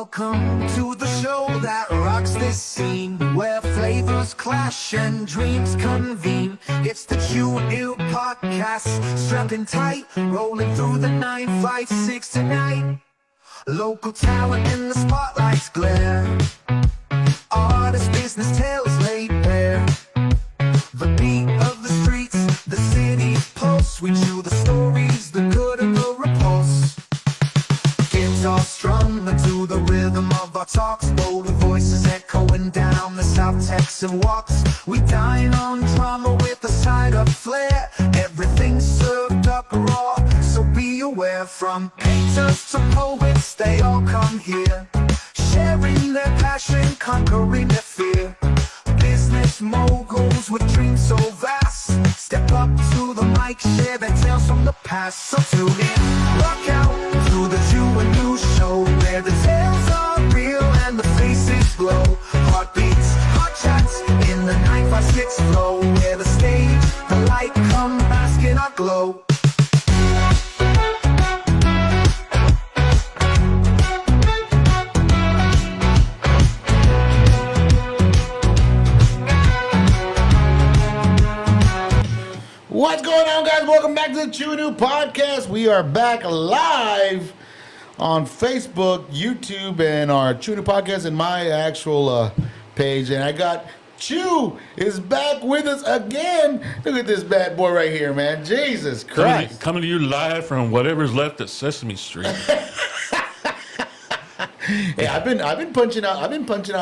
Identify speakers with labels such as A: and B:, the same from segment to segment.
A: Welcome to the show that rocks this scene, where flavors clash and dreams convene. It's the Chew New Podcast, strapped in tight, rolling through the 956 tonight. Local talent in the spotlight's glare, artist business tales laid bare. The beat of the streets, the city's pulse. We chew the stories, the good and the repulse. Guitar strummed to the rhythm of our talks, bold voices echoing down the South Texan walks. We dine on drama with a side of flair, everything served up raw, so be aware. From painters to poets, they all come here, sharing their passion, conquering their fear. Business moguls with dreams so vast, step up to the mic, share their tales from the past. So tune in, rock out to the Chew and New Show, where the tales are real and the faces glow. Heartbeats, hot chats in the 956 flow, where the stage, the light come bask in our glow.
B: What's going on, guys? Welcome back to the Chew New Podcast. We are back live on Facebook, YouTube, and our Chew New Podcast and my actual page. And I got Chew is back with us again. Look at this bad boy right here, man. Jesus Christ.
C: Coming to you live from whatever's left at Sesame Street.
B: Hey, I've been punching out a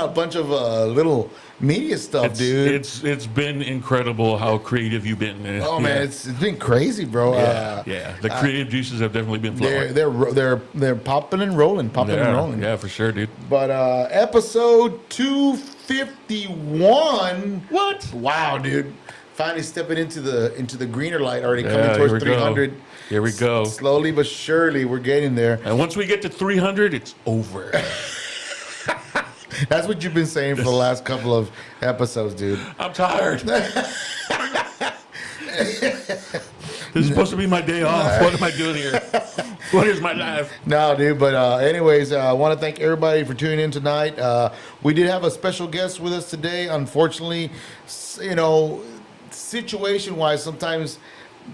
B: bunch of little media stuff, dude.
C: It's been incredible how creative you've been.
B: Oh man, it's been crazy, bro.
C: Yeah. The creative juices have definitely been flowing.
B: They're popping and rolling.
C: Yeah, for sure, dude.
B: But episode 251.
C: What?
B: Wow, dude! Finally stepping into the greener light. Already coming towards 300.
C: Here we go.
B: Slowly but surely, we're getting there.
C: And once we get to 300, it's over.
B: That's what you've been saying for the last couple of episodes, dude.
C: I'm tired. This is supposed to be my day off. What am I doing here? What is my life?
B: No, dude, but anyways, I want to thank everybody for tuning in tonight. We did have a special guest with us today. Unfortunately, situation-wise, sometimes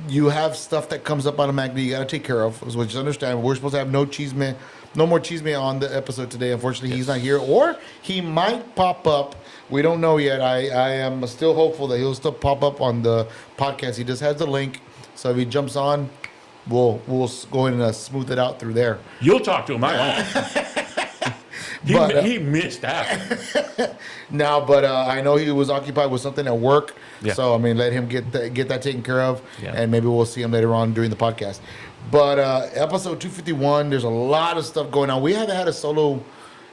B: you have stuff that comes up automatically you got to take care of, which is understandable. We're supposed to have no more Cheeseman on the episode today. Unfortunately, He's not here, or he might pop up. We don't know yet. I am still hopeful that he'll still pop up on the podcast. He just has the link, so if he jumps on, we'll go ahead and smooth it out through there.
C: You'll talk to him. I won't. He missed out.
B: No, but I know he was occupied with something at work.
C: Yeah.
B: So, let him get that taken care of,
C: yeah.
B: And maybe we'll see him later on during the podcast. But episode 251, there's a lot of stuff going on. We haven't had a solo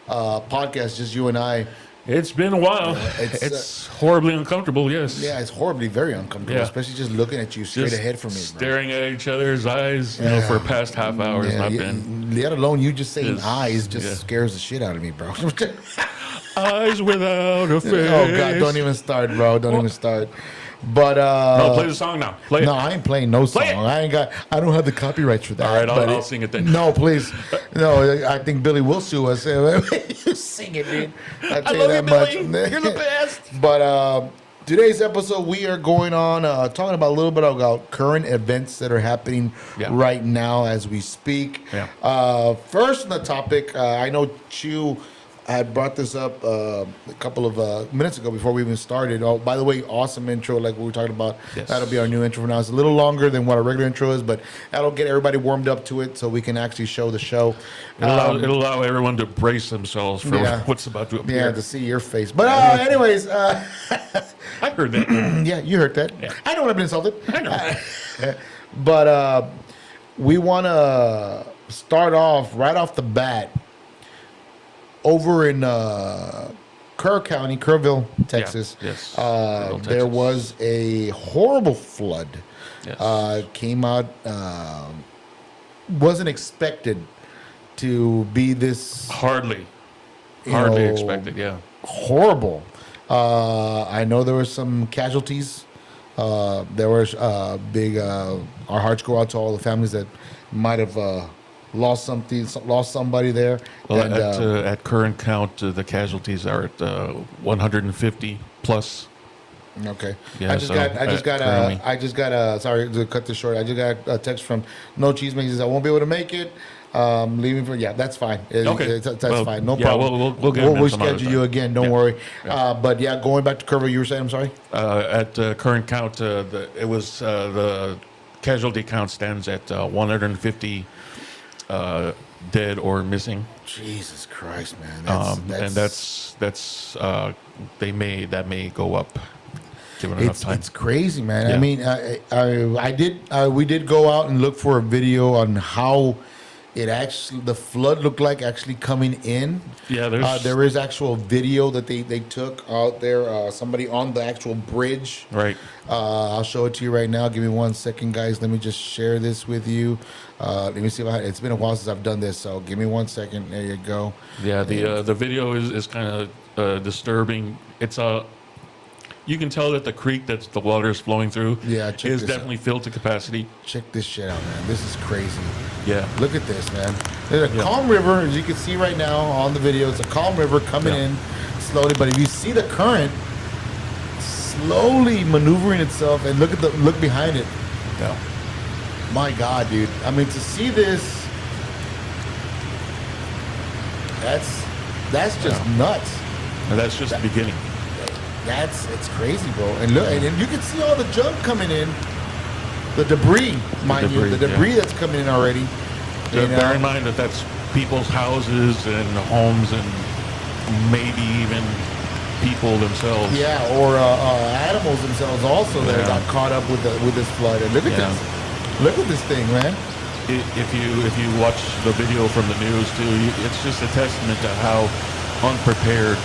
B: podcast, just you and I.
C: It's been a while. It's horribly uncomfortable, yes.
B: Yeah, it's very uncomfortable, especially just looking at you straight ahead from me.
C: Staring at each other's eyes, for past half hours.
B: Yeah, let alone you just saying eyes scares the shit out of me, bro.
C: Eyes without a face.
B: Oh, God, don't even start, bro. Don't even start. But
C: no, play the song now. Play it.
B: No, I ain't playing no song. I don't have the copyrights for that.
C: All right, I'll sing it then.
B: No, please. No, I think Billy will sue us. You sing it, dude. I
C: love you, Billy. You're the best.
B: But today's episode, we are going on talking about a little bit about current events that are happening right now as we speak.
C: Yeah.
B: First on the topic, I know Chew had brought this up a couple of minutes ago before we even started. Oh, by the way, awesome intro, like we were talking about.
C: Yes.
B: That'll be our new intro for now. It's a little longer than what our regular intro is, but that'll get everybody warmed up to it so we can actually show the show.
C: It'll allow everyone to brace themselves for what's about to appear.
B: Yeah, to see your face. But anyways.
C: I heard that.
B: Yeah, you heard that.
C: Yeah.
B: I know when I've been insulted.
C: I know.
B: But we want to start off right off the bat over in Kerrville, Texas.
C: Yeah. Yes.
B: There was a horrible flood.
C: Yes.
B: Came out, wasn't expected to be this
C: Hardly expected. Yeah.
B: Horrible. I know there were some casualties. There was big. Our hearts go out to all the families that might have lost something, lost somebody there.
C: Well,
B: And,
C: at current count, the casualties are at 150 plus.
B: okay.
C: Yeah,
B: I just
C: so
B: got sorry to cut this short. I just got a text from No Cheese Man. He says I won't be able to make it. Leaving for that's fine.
C: Okay.
B: That's
C: Well,
B: fine. No
C: yeah,
B: problem.
C: we'll get him in
B: we'll
C: some other
B: schedule
C: time.
B: you again. Don't
C: Yeah.
B: worry.
C: Yeah.
B: But yeah, going back to Curva, you were saying. I'm sorry.
C: At current count, the casualty count stands at 150 dead or missing.
B: Jesus Christ, man.
C: And that's that may go up given enough time.
B: It's crazy, man.
C: Yeah.
B: I mean, we did go out and look for a video on how the flood looked like actually coming in.
C: Yeah,
B: there is actual video that they took out there. Somebody on the actual bridge.
C: Right.
B: I'll show it to you right now. Give me 1 second, guys. Let me just share this with you. Let me see it's been a while since I've done this, so give me 1 second. There you go.
C: Yeah, the video is kind of disturbing. It's you can tell that the creek that the water is flowing through is definitely filled to capacity.
B: Check this shit out, man. This is crazy.
C: Yeah.
B: Look at this, man. There's a calm river, as you can see right now on the video. It's a calm river coming in slowly, but if you see the current slowly maneuvering itself, and look behind it.
C: Yeah.
B: My God, dude. I mean, to see this, that's just nuts.
C: And that's just the beginning.
B: It's crazy, bro. And look, and you can see all the junk coming in, the debris, the debris that's coming in already.
C: Bear in mind that that's people's houses and homes and maybe even people themselves.
B: Yeah, or animals themselves also that got caught up with this flood. And look at this. Look at this thing, man.
C: If you watch the video from the news too, it's just a testament to how unprepared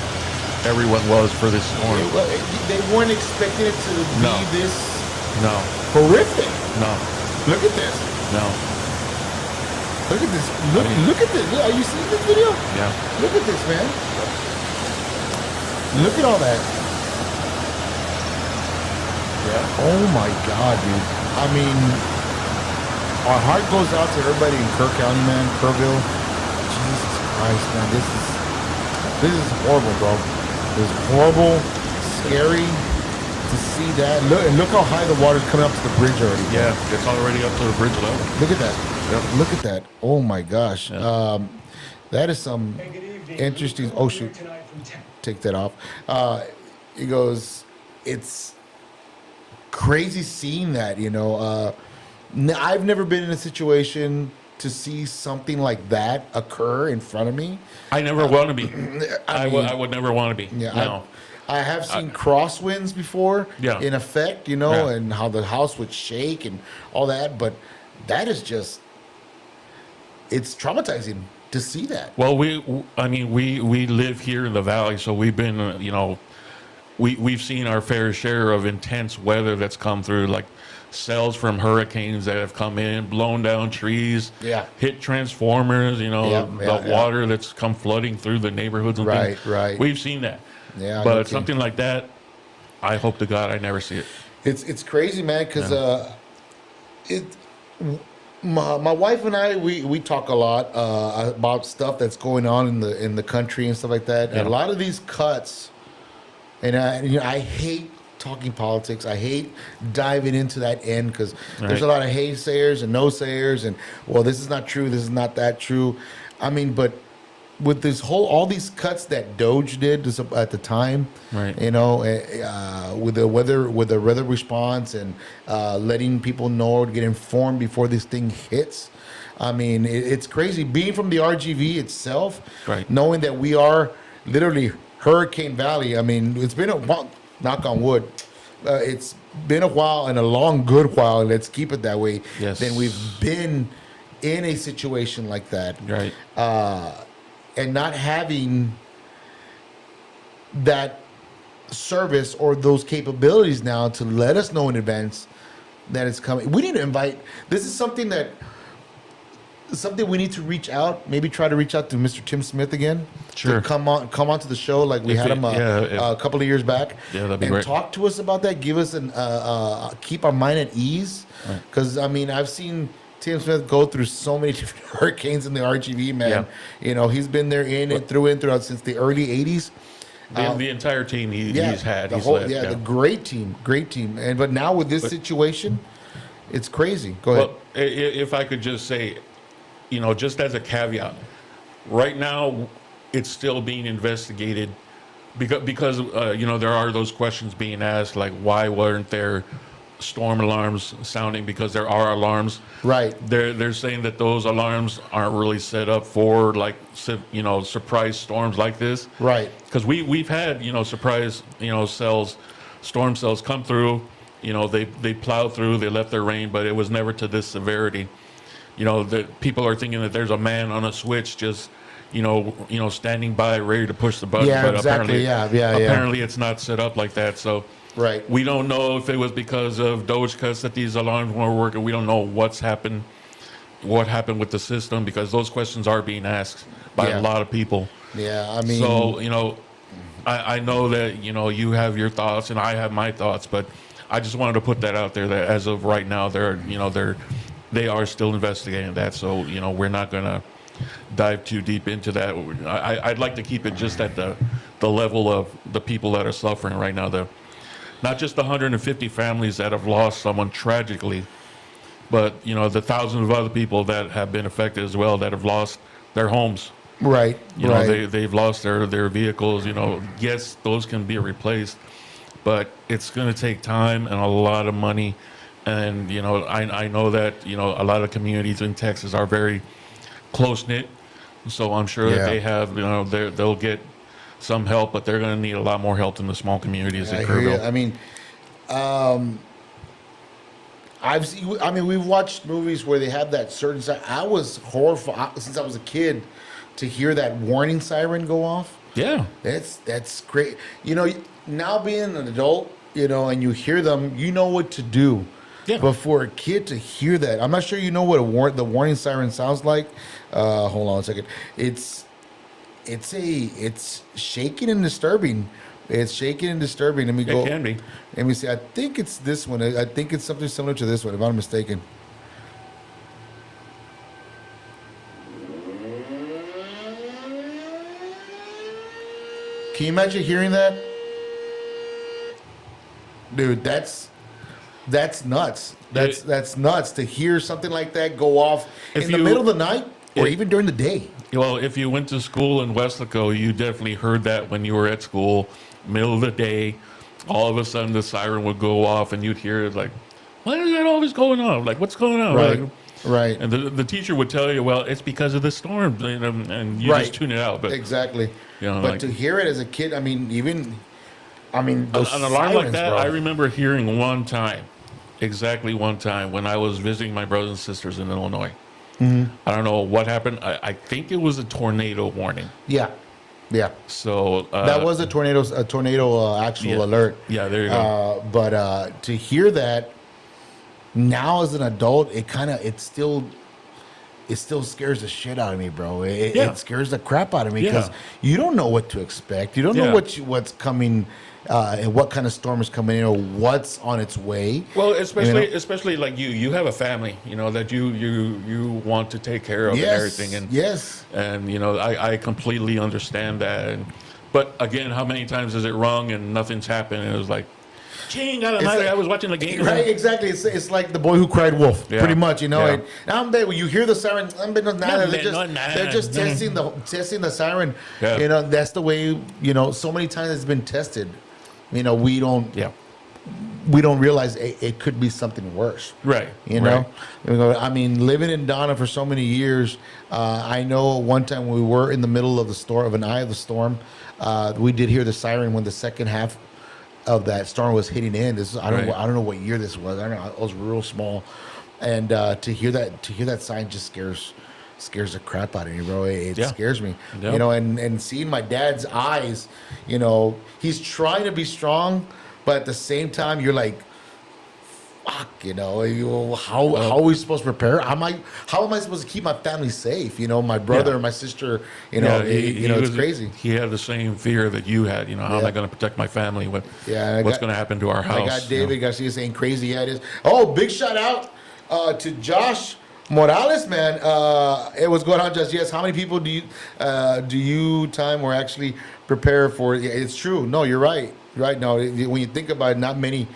C: everyone was for this storm.
B: They weren't expecting it to be this horrific.
C: No.
B: Look at this.
C: No.
B: Look at this. Look at this. Are you seeing this video?
C: Yeah.
B: Look at this, man. Look at all that. Yeah. Oh my God, dude. I mean, our heart goes out to everybody in Kirk County, man. Kerrville. Jesus Christ, man. This is horrible, bro. It's horrible, scary to see that. Look how high the water's coming up to the bridge already. Bro.
C: Yeah, it's already up to the bridge level.
B: Look at that. Yep. Look at that. Oh my gosh.
C: Yeah.
B: That is some interesting. Oh shoot. Take that off. He goes, it's crazy seeing that, I've never been in a situation to see something like that occur in front of me.
C: I never want to be. I would never want to be.
B: Yeah,
C: no.
B: I have seen crosswinds before in effect, and how the house would shake and all that, but that is just, it's traumatizing to see that.
C: Well, we live here in the valley, so we've been, we've seen our fair share of intense weather that's come through, like cells from hurricanes that have come in, blown down trees, hit transformers, the water that's come flooding through the neighborhoods and things.
B: Right.
C: We've seen that.
B: Yeah.
C: But something like that, I hope to God I never see it.
B: It's crazy, man, because my wife and I we talk a lot about stuff that's going on in the country and stuff like that. And a lot of these cuts, and I hate talking politics. I hate diving into that end because there's a lot of haysayers and no-sayers and, well, this is not true, this is not that true. I mean, but with this all these cuts that Doge did at the time, with the weather response and letting people know to get informed before this thing hits. I mean, it's crazy being from the RGV itself, knowing that we are literally Hurricane Valley. I mean, it's been a while, knock on wood. It's been a while and a long, good while. And let's keep it that way.
C: Yes.
B: Then we've been in a situation like that, and not having that service or those capabilities now to let us know in advance that it's coming. We need to invite. This is something we need to reach out. Maybe try to reach out to Mr. Tim Smith again.
C: Sure.
B: To come on to the show like we had him a couple of years back.
C: Yeah, that'd be
B: and
C: great.
B: Talk to us about that. Give us keep our mind at ease. Because I mean, I've seen Tim Smith go through so many different hurricanes in the RGV, man.
C: Yeah.
B: You know, he's been there in and throughout since the early 80s.
C: The entire team he's had.
B: The
C: He's
B: whole,
C: led,
B: the great team. And but now with this situation, it's crazy. Go ahead.
C: Well, if I could just say, you know, just as a caveat, right now it's still being investigated because you know, there are those questions being asked, like why weren't there storm alarms sounding? Because there are alarms.
B: Right.
C: They're saying that those alarms aren't really set up for, like, you know, surprise storms like this.
B: Right.
C: Because we've had, you know, surprise, you know, storm cells come through. You know, they plow through, they left their rain, but it was never to this severity. You know, that people are thinking that there's a man on a switch just, you know, standing by ready to push the button.
B: Yeah,
C: but
B: exactly.
C: Apparently it's not set up like that. So
B: Right.
C: we don't know if it was because of Doge cuts that these alarms weren't working. We don't know what happened with the system, because those questions are being asked by
B: Yeah.
C: a lot of people.
B: Yeah, I mean,
C: So, you know, I know that, you know, you have your thoughts and I have my thoughts, but I just wanted to put that out there that as of right now, they are still investigating that. So, you know, we're not going to dive too deep into that. I'd like to keep it just at the level of the people that are suffering right now. Not just the 150 families that have lost someone tragically, but, you know, the thousands of other people that have been affected as well, that have lost their homes.
B: right.
C: You know, they've lost their vehicles. You know, yes, those can be replaced, but it's going to take time and a lot of money. And, you know, I know that, you know, a lot of communities in Texas are very close-knit. So I'm sure that they have, you know, they'll get some help, but they're going to need a lot more help than the small communities in
B: I hear you.
C: Kerrville.
B: I mean, we've watched movies where they have that certain. I was horrified since I was a kid to hear that warning siren go off.
C: Yeah.
B: That's great. You know, now being an adult, you know, and you hear them, you know what to do.
C: Yeah.
B: But for a kid to hear that, I'm not sure you know what the warning siren sounds like. Hold on a second. It's shaking and disturbing. It's shaking and disturbing. Let me go.
C: It can be.
B: Let me see. I think it's this one. I think it's something similar to this one, if I'm not mistaken. Can you imagine hearing that? Dude, that's nuts. That's nuts to hear something like that go off in the middle of the night or even during the day.
C: Well, if you went to school in Weslaco, you definitely heard that when you were at school, middle of the day. All of a sudden, the siren would go off, and you'd hear it like, "Why is that always going on? Like, what's going on?"
B: Right.
C: Like,
B: Right.
C: and the teacher would tell you, "Well, it's because of the storm," and you
B: Right.
C: just tune it out. But
B: Exactly.
C: You know,
B: but
C: like-
B: to hear it as a kid, I mean, those
C: an alarm like
B: sirens,
C: that,
B: bro.
C: I remember hearing exactly one time, when I was visiting my brothers and sisters in Illinois.
B: Mm-hmm.
C: I don't know what happened. I think it was a tornado warning.
B: Yeah.
C: So
B: That was a tornado actual alert.
C: Yeah, there you go.
B: But to hear that now as an adult, it still scares the shit out of me, bro. It scares the crap out of me because you don't know what to expect. You don't know what's coming, and what kind of storm is coming in or what's on its way.
C: Well, especially like you have a family, you know, that you want to take care of and everything. And and you know, I completely understand that. But again, how many times has it rung and nothing's happened? And it was like, ching, I was watching the game.
B: Right, exactly. It's like the boy who cried wolf, pretty much, you know.
C: Yeah.
B: And when you hear the siren, they're just testing the siren.
C: Yeah.
B: You know, that's the way, you know, so many times it's been tested. You know, we don't realize it could be something worse.
C: Right.
B: You know? I mean, living in Donna for so many years, I know one time we were in the middle of the storm, of an eye of the storm. We did hear the siren when the second half of that storm was hitting in. I don't know what year this was. I don't know. I was real small, and to hear that sign just scares the crap out of me, bro. It scares me. You know, and seeing my dad's eyes, you know, he's trying to be strong, but at the same time, you're like, fuck, you know, how are we supposed to prepare? How am I supposed to keep my family safe? You know, my brother and my sister, you know, it's crazy.
C: He had the same fear that you had. You know, how am I going to protect my family? What's going to happen to our house?
B: I got David Garcia saying crazy. Yeah, it is. Oh, big shout out to Josh Morales, man, it was going on just yes. How many people do you time or actually prepare for? Yeah, it's true. No, you're right. Right. No, when you think about it, not many,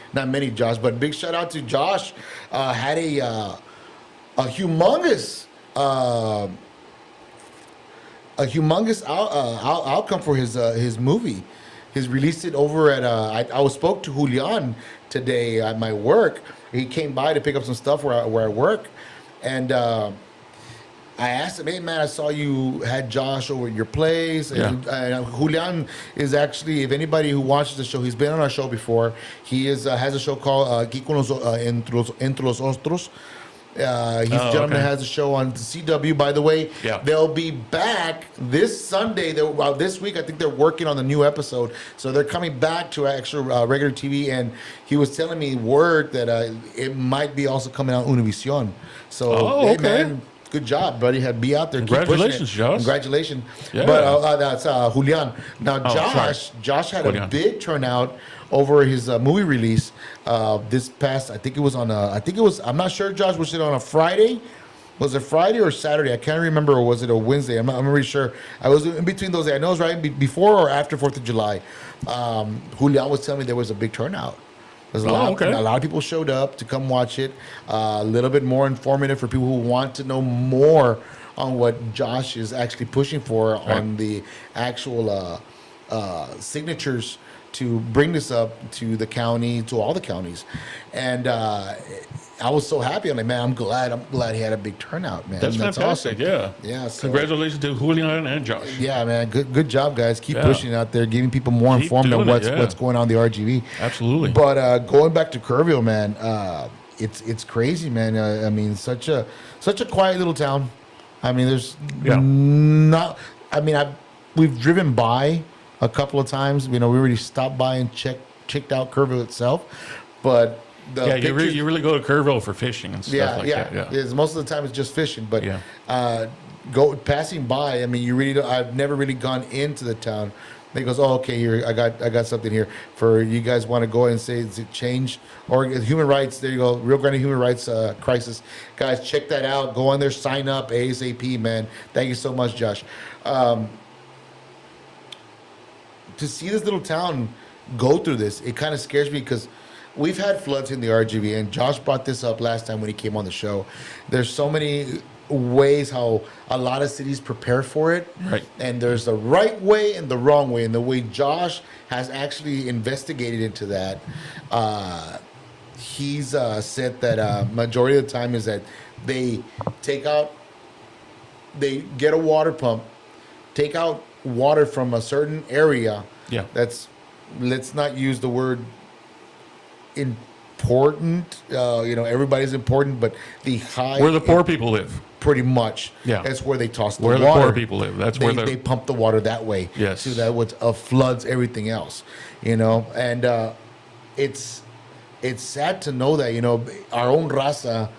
B: Josh. But big shout out to Josh. Had a humongous uh, outcome for his movie. He's released it over at. I spoke to Julian today at my work. He came by to pick up some stuff where I work, and I asked him, "Hey man, I saw you had Josh over at your place." And Julian is actually, if anybody who watches the show, he's been on our show before. He has a show called Aquí con los, Entre los Ostros. He's a gentleman that has a show on CW. By the way, they'll be back this Sunday. This week, I think they're working on the new episode, so they're coming back to actual regular TV. And he was telling me word that it might be also coming out Univision. So, hey, man, good job, buddy. Be out there.
C: Congratulations, Josh.
B: Congratulations.
C: Yeah.
B: But that's Julian. Now, Josh had a big turnout over his movie release this past. I think it was on. I'm not sure, Josh. Was it on a Friday? Was it Friday or Saturday? I can't remember. Or was it a Wednesday? I'm really sure. I was in between those days. I know it was right before or after 4th of July. Julian was telling me there was a big turnout. A lot of people showed up to come watch it. A little bit more informative for people who want to know more on what Josh is actually pushing for on the actual signatures to bring this up to the county, to all the counties. And I was so happy. I'm like, man, I'm glad he had a big turnout, man.
C: That's fantastic.
B: Awesome. Yeah. So,
C: congratulations to Julian and Josh.
B: Yeah, man. Good job, guys. Keep pushing out there, giving people more informed on what's going on in the RGV.
C: Absolutely.
B: But going back to Kerrville, man, it's crazy, man. I mean, such a quiet little town. I mean, there's not. I mean, we've driven by a couple of times. You know, we already stopped by and checked out Kerrville itself, but.
C: You really go to Kerrville for fishing and stuff like that. Yeah,
B: most of the time it's just fishing, but passing by. I mean, I've never really gone into the town. And he goes, "Oh, okay, here I got something here for you guys. Want to go and say is it change or human rights? There you go, Rio Grande human rights crisis, guys. Check that out. Go on there, sign up ASAP, man. Thank you so much, Josh. To see this little town go through this, it kind of scares me because." We've had floods in the RGV, and Josh brought this up last time when he came on the show. There's so many ways how a lot of cities prepare for it.
C: Right.
B: And there's the right way and the wrong way. And the way Josh has actually investigated into that, he's said that majority of the time is that they get a water pump, take out water from a certain area.
C: Yeah.
B: Let's not use the word important. Everybody's important, but
C: where the poor people live,
B: pretty much.
C: Yeah,
B: that's where they toss the
C: water.
B: Where
C: the poor people live. That's where
B: they pump the water that way.
C: Yes,
B: so that what floods everything else. And it's sad to know that our own raza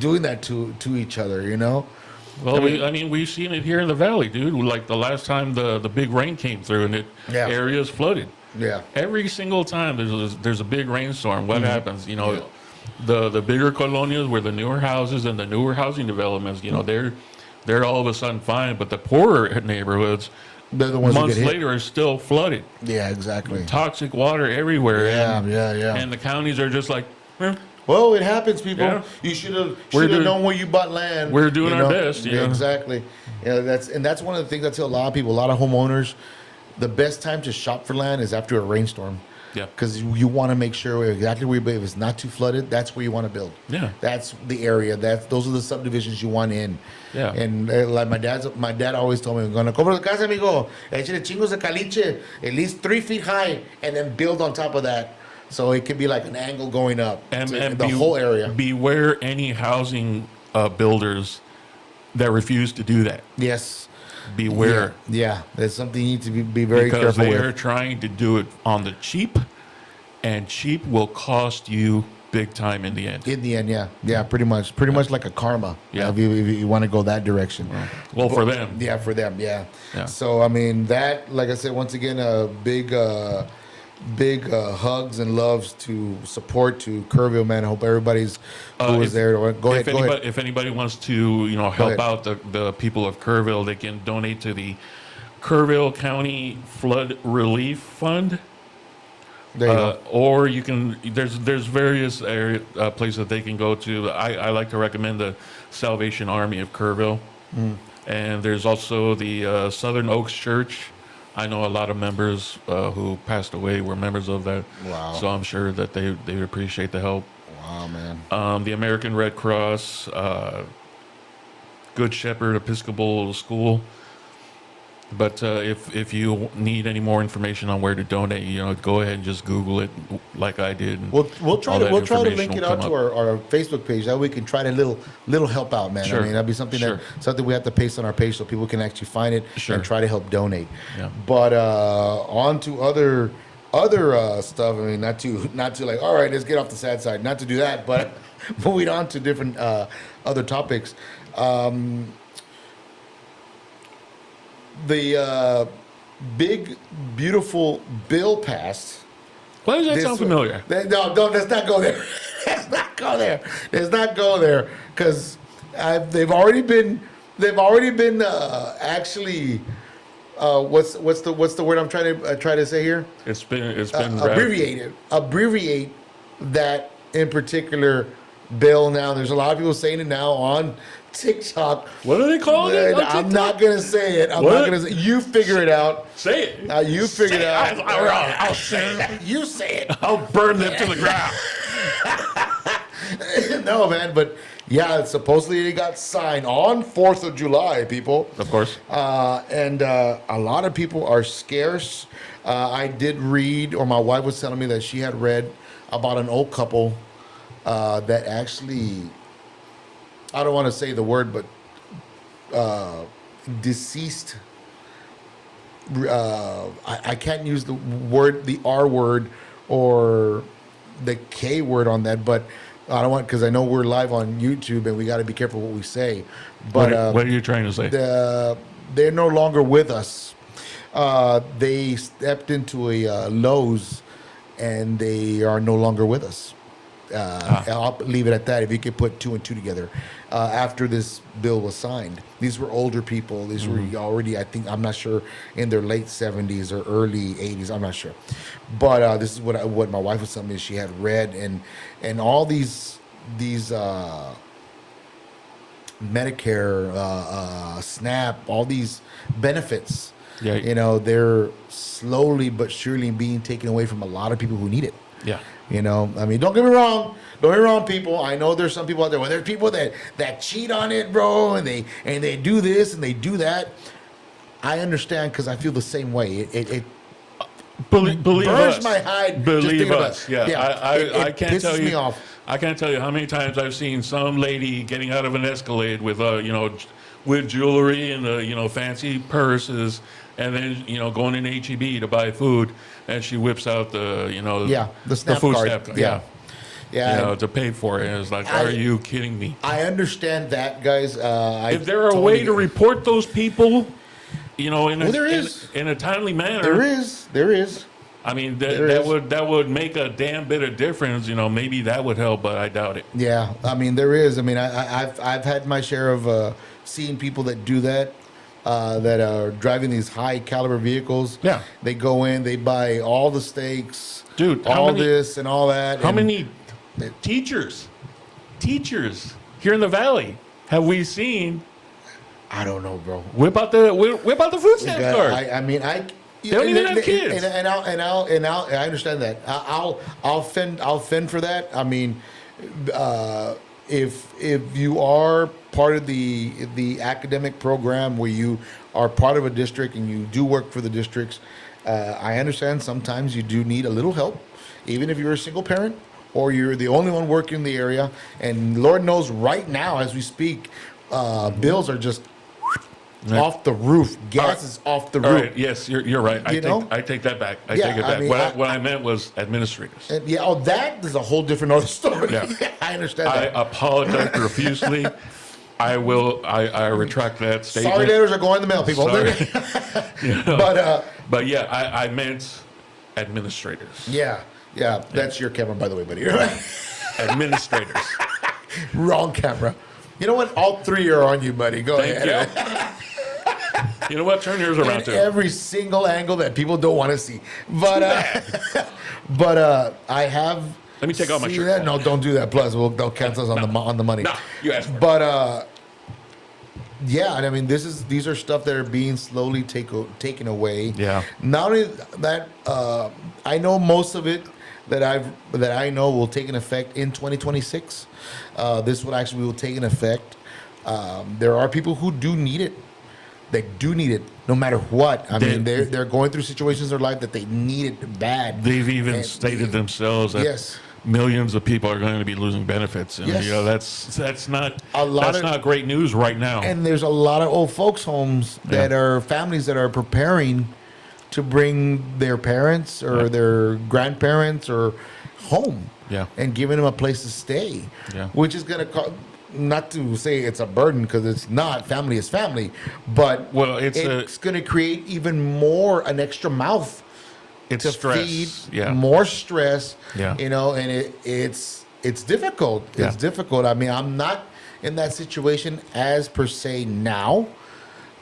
B: doing that to each other.
C: Well, I mean, we've seen it here in the valley, dude. Like the last time the big rain came through and areas flooded. Yeah. Every single time there's a big rainstorm, what happens? The bigger colonias where the newer houses and the newer housing developments, they're all of a sudden fine, but the poorer neighborhoods,
B: they're the ones
C: months later are still flooded.
B: Yeah, exactly.
C: Toxic water everywhere.
B: Yeah.
C: And the counties are just like,
B: well, it happens, people. Yeah. You should have known where you bought land.
C: We're doing our best.
B: Yeah, exactly. Yeah, that's one of the things I tell a lot of people, a lot of homeowners. The best time to shop for land is after a rainstorm. Yeah. Because you want to make sure exactly where you build. If it's not too flooded, that's where you want to build. Yeah. That's the area. Those are the subdivisions you want in. Yeah. And like my dad always told me, "I'm gonna comprar la casa, amigo. Échale chingos de caliche, at least 3 feet high, and then build on top of that." So it could be like an angle going up and the whole area.
C: Beware any housing builders that refuse to do that.
B: Yes.
C: Beware.
B: Yeah, that's something you need to be very careful with.
C: Because they are trying to do it on the cheap, and cheap will cost you big time in the end.
B: In the end, yeah, pretty much like a karma. Yeah, if you want to go that direction.
C: Well, for them.
B: Yeah, for them. Yeah. So I mean that, like I said, once again, a big big hugs and loves to support to Kerrville, man. I hope everybody's who was
C: If-
B: there. Go ahead. Go ahead.
C: If anybody wants to, help out the people of Kerrville, they can donate to the Kerrville County Flood Relief Fund.
B: There you go.
C: Or you can, there's various places that they can go to. I like to recommend the Salvation Army of Kerrville. And there's also the Southern Oaks Church. I know a lot of members who passed away were members of that.
B: Wow.
C: So I'm sure that they would appreciate the help.
B: Wow, man.
C: The American Red Cross, Good Shepherd Episcopal School. But if you need any more information on where to donate, go ahead and just Google it like I did. And
B: We'll try
C: all
B: to
C: that
B: link
C: information
B: it
C: will
B: out
C: come
B: to
C: up.
B: our Facebook page. That way we can try to little help out, man.
C: Sure.
B: I mean, that'd be something
C: Sure.
B: something we have to paste on our page so people can actually find it
C: Sure.
B: and try to help donate.
C: Yeah.
B: But on to other stuff. I mean, not to like, all right, let's get off the sad side. Not to do that, but moving on to different other topics. The big beautiful bill passed.
C: Why does that
B: This-
C: sound familiar?
B: No, let's not go there. Let's not go there. Let's not go there because they've already been actually. What's the word I'm trying to say here?
C: It's been
B: Abbreviate that in particular bill. Now there's a lot of people saying it now on TikTok.
C: What are they calling it? on
B: I'm
C: TikTok?
B: not gonna say it. I'm
C: What?
B: not gonna say. You figure it out.
C: Say it.
B: You figure it out.
C: I'll say it.
B: You say it.
C: I'll burn them to the ground.
B: No, man, but yeah, supposedly it got signed on 4th of July, people.
C: Of course.
B: And a lot of people are scarce. I did read, or my wife was telling me that she had read about an old couple that actually, I don't want to say the word, but deceased. I can't use the R word or the K word on that, but I don't want, because I know we're live on YouTube and we got to be careful what we say. But
C: What are you trying to say?
B: they're no longer with us. They stepped into a Lowe's and they are no longer with us. I'll leave it at that. If you could put two and two together, after this bill was signed, these were older people. These were already, I think, I'm not sure, in their late 70s or early 80s. I'm not sure, but this is what my wife was telling me she had read, and all these Medicare, SNAP, all these benefits.
C: Yeah.
B: They're slowly but surely being taken away from a lot of people who need it.
C: Yeah.
B: I mean, don't get me wrong. Don't get me wrong, people. I know there's some people out there. Well, there's people that cheat on it, bro, and they do this and they do that. I understand because I feel the same way. It
C: Believe
B: burns
C: us.
B: my hide. just
C: Believe
B: thinking about
C: us.
B: it.
C: Yeah. I
B: it
C: can't
B: pisses
C: tell you.
B: me off.
C: I can't tell you how many times I've seen some lady getting out of an Escalade with with jewelry and fancy purses, and then going in HEB to buy food, and she whips out the
B: the SNAP
C: food
B: card.
C: stamp.
B: Yeah.
C: To pay for it. And it's like, are you kidding me?
B: I understand that, guys.
C: If there are a way to report those people,
B: there is.
C: in a timely manner,
B: There is.
C: I mean,
B: There is.
C: that would make a damn bit of difference. Maybe that would help, but I doubt it.
B: Yeah, I mean there is. I mean, I've had my share of seeing people that do that. That are driving these high caliber vehicles.
C: Yeah.
B: They go in, they buy all the steaks,
C: Dude,
B: all this and all that.
C: How
B: and
C: many teachers here in the valley have we seen
B: I don't know, bro.
C: whip out the food stamp card?
B: I mean,
C: They don't even have kids.
B: And I understand that. I'll fend for that. I mean, if you are part of the academic program where you are part of a district and you do work for the districts, I understand sometimes you do need a little help, even if you're a single parent or you're the only one working in the area. And Lord knows, right now as we speak, bills are just off the roof. Gas is off the
C: All
B: roof.
C: right, yes, you're right. I take that back. I
B: Yeah,
C: take it
B: I
C: back.
B: mean,
C: What I meant was administrators.
B: And that is a whole different other story.
C: Yeah.
B: I understand
C: I
B: that.
C: apologize profusely. I retract that statement.
B: Sorry letters are going in the mail, people.
C: Sorry.
B: But
C: But yeah, I meant administrators.
B: Yeah, that's your camera, by the way, buddy.
C: Administrators.
B: Wrong camera. You know what? All three are on you, buddy. Go
C: Thank
B: ahead.
C: you. You know what? Turn yours around
B: In
C: too.
B: every single angle that people don't want to see. But I have.
C: Let me take off my
B: see
C: shirt.
B: that? No, don't do that. Plus, they'll cancel us on the money.
C: No, you asked for it.
B: But yeah, and I mean, these are stuff that are being slowly taken away.
C: Yeah.
B: Not only that, I know most of it that I know will take an effect in 2026. This one actually will take an effect. There are people who do need it. They do need it, no matter what. I mean, they're going through situations in their life that they need it bad.
C: They've even stated themselves that
B: Yes.
C: millions of people are going to be losing benefits, and
B: Yes.
C: you know that's not
B: That's
C: not great news right now.
B: And there's a lot of old folks' homes that are families that are preparing to bring their parents or their grandparents or home, and giving them a place to stay, which is going to cause. Not to say it's a burden, because it's not. Family is family, but it's going to create even more an extra mouth to
C: stress.
B: feed, more stress. You know, and it's difficult.
C: Yeah.
B: It's difficult. I mean, I'm not in that situation as per se now,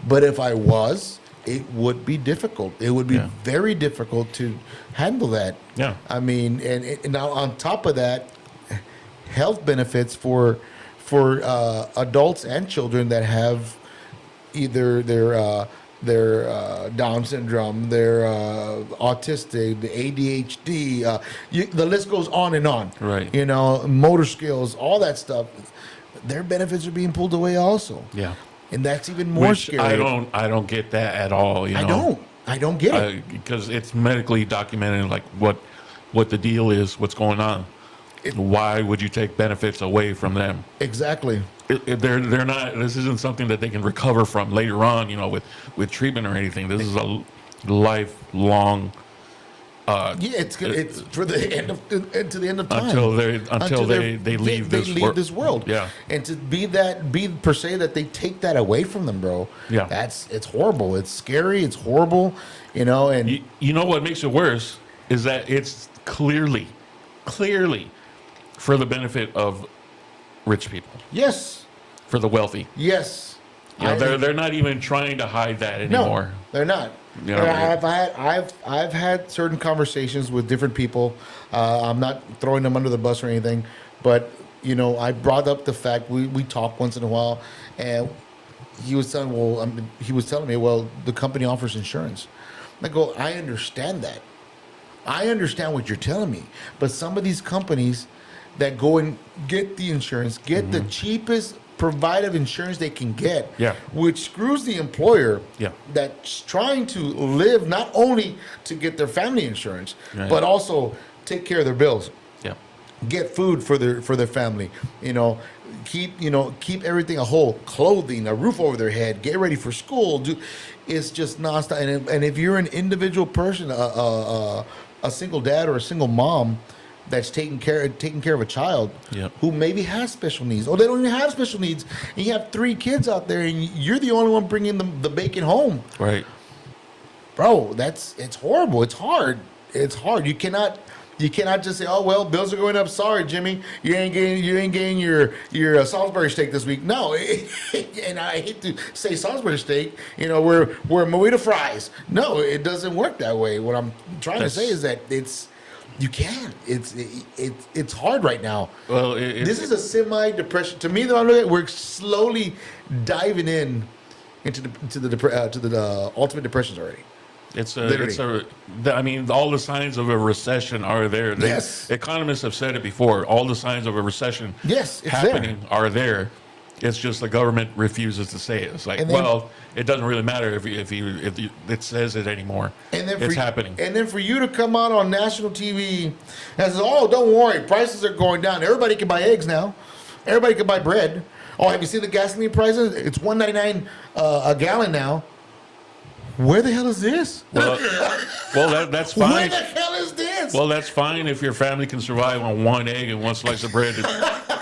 B: but if I was, it would be difficult. It would be very difficult to handle that.
C: Yeah.
B: I mean, and now on top of that, health benefits for adults and children that have either their Down syndrome, their autistic, the ADHD, the list goes on and on.
C: Right.
B: You know, motor skills, all that stuff. Their benefits are being pulled away also.
C: Yeah.
B: And that's even more scary.
C: I don't get that at all. You know?
B: I don't get it.
C: Because it's medically documented, like what the deal is, what's going on. Why would you take benefits away from them?
B: Exactly.
C: They're not. This isn't something that they can recover from later on. You know, with treatment or anything. This is a lifelong.
B: It's for the end of to the end of time
C: until they leave
B: this world.
C: Yeah.
B: And to be per se that they take that away from them, bro.
C: Yeah.
B: It's horrible. It's scary. It's horrible. You know, and
C: you know what makes it worse is that it's clearly for the benefit of rich people.
B: Yes.
C: For the wealthy.
B: Yes.
C: You know, they're not even trying to hide that anymore.
B: No, they're not.
C: You know,
B: I've had certain conversations with different people. I'm not throwing them under the bus or anything, but you know, I brought up the fact we talk once in a while, and he was telling me, well, the company offers insurance. I go, I understand that. I understand what you're telling me, but some of these companies that go and get the insurance, get the cheapest provider insurance they can get, which screws the employer that's trying to live not only to get their family insurance, but also take care of their bills, get food for their family, keep everything a whole, clothing, a roof over their head, get ready for school. It's just nonstop. And if you're an individual person, a single dad or a single mom that's taking care of a child who maybe has special needs, or they don't even have special needs, and you have 3 kids out there, and you're the only one bringing the bacon home.
C: Right,
B: bro. It's horrible. It's hard. You cannot just say, oh well, bills are going up. Sorry, Jimmy, you ain't getting your Salisbury steak this week. No, and I hate to say Salisbury steak. You know, we're Moita fries. No, it doesn't work that way. What I'm trying to say is that you can't. It's hard right now.
C: Well,
B: this is a semi-depression. To me, though, we're slowly diving into the ultimate depressions already.
C: I mean, all the signs of a recession are there.
B: Yes.
C: Economists have said it before. All the signs of a recession happening are there. It's just the government refuses to say it. It's like, it doesn't really matter if it says it anymore. It's happening.
B: And then for you to come out on national TV and say, oh, don't worry, prices are going down. Everybody can buy eggs now. Everybody can buy bread. Oh, have you seen the gasoline prices? It's $1.99 a gallon now. Where the hell is this?
C: Well, that's fine.
B: Where the hell is this?
C: Well, that's fine if your family can survive on 1 egg and 1 slice of bread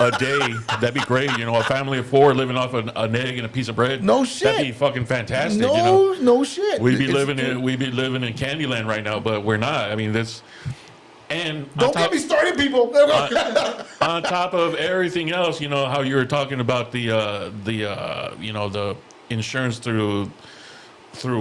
C: a day, that'd be great. You know, a family of 4 living off an egg and a piece of bread.
B: No shit.
C: That'd be fucking fantastic.
B: No,
C: you know?
B: no shit.
C: We'd be living in Candyland right now, but we're not. I mean, that's and
B: don't get me started, people.
C: On top of everything else, you know how you were talking about the insurance through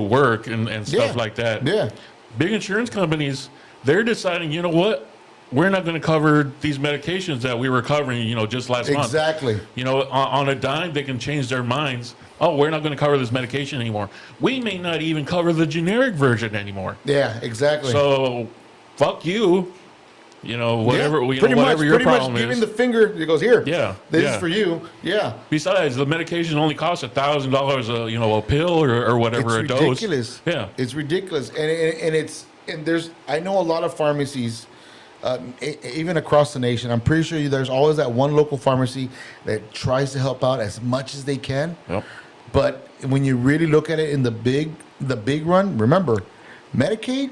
C: work and stuff like that.
B: Yeah.
C: Big insurance companies, they're deciding, you know what? We're not going to cover these medications that we were covering, you know, just last month.
B: Exactly.
C: You know, on a dime, they can change their minds. Oh, we're not going to cover this medication anymore. We may not even cover the generic version anymore.
B: Yeah, exactly.
C: So, fuck you. You know, whatever, whatever your problem is.
B: Giving the finger, it goes, here.
C: Yeah.
B: This is for you. Yeah.
C: Besides, the medication only costs $1,000 a pill or whatever a dose.
B: It's ridiculous.
C: Yeah.
B: It's ridiculous. And there's, I know a lot of pharmacies, even across the nation. I'm pretty sure there's always that one local pharmacy that tries to help out as much as they can.
C: Yep.
B: But when you really look at it in the big run, remember, Medicaid,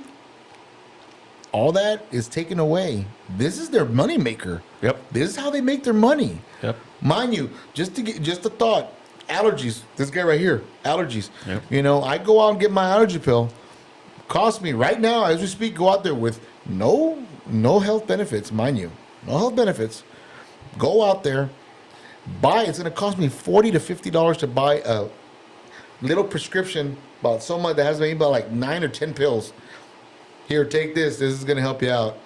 B: all that is taken away. This is their money maker.
C: Yep.
B: This is how they make their money.
C: Yep.
B: Mind you, just a thought. Allergies. This guy right here. Allergies.
C: Yep.
B: You know, I go out and get my allergy pill. Cost me right now as we speak. Go out there with no health benefits, mind you. No health benefits. Go out there, buy. It's going to cost me $40 to $50 to buy a little prescription about someone that has maybe about like 9 or 10 pills. Here, take this. This is going to help you out.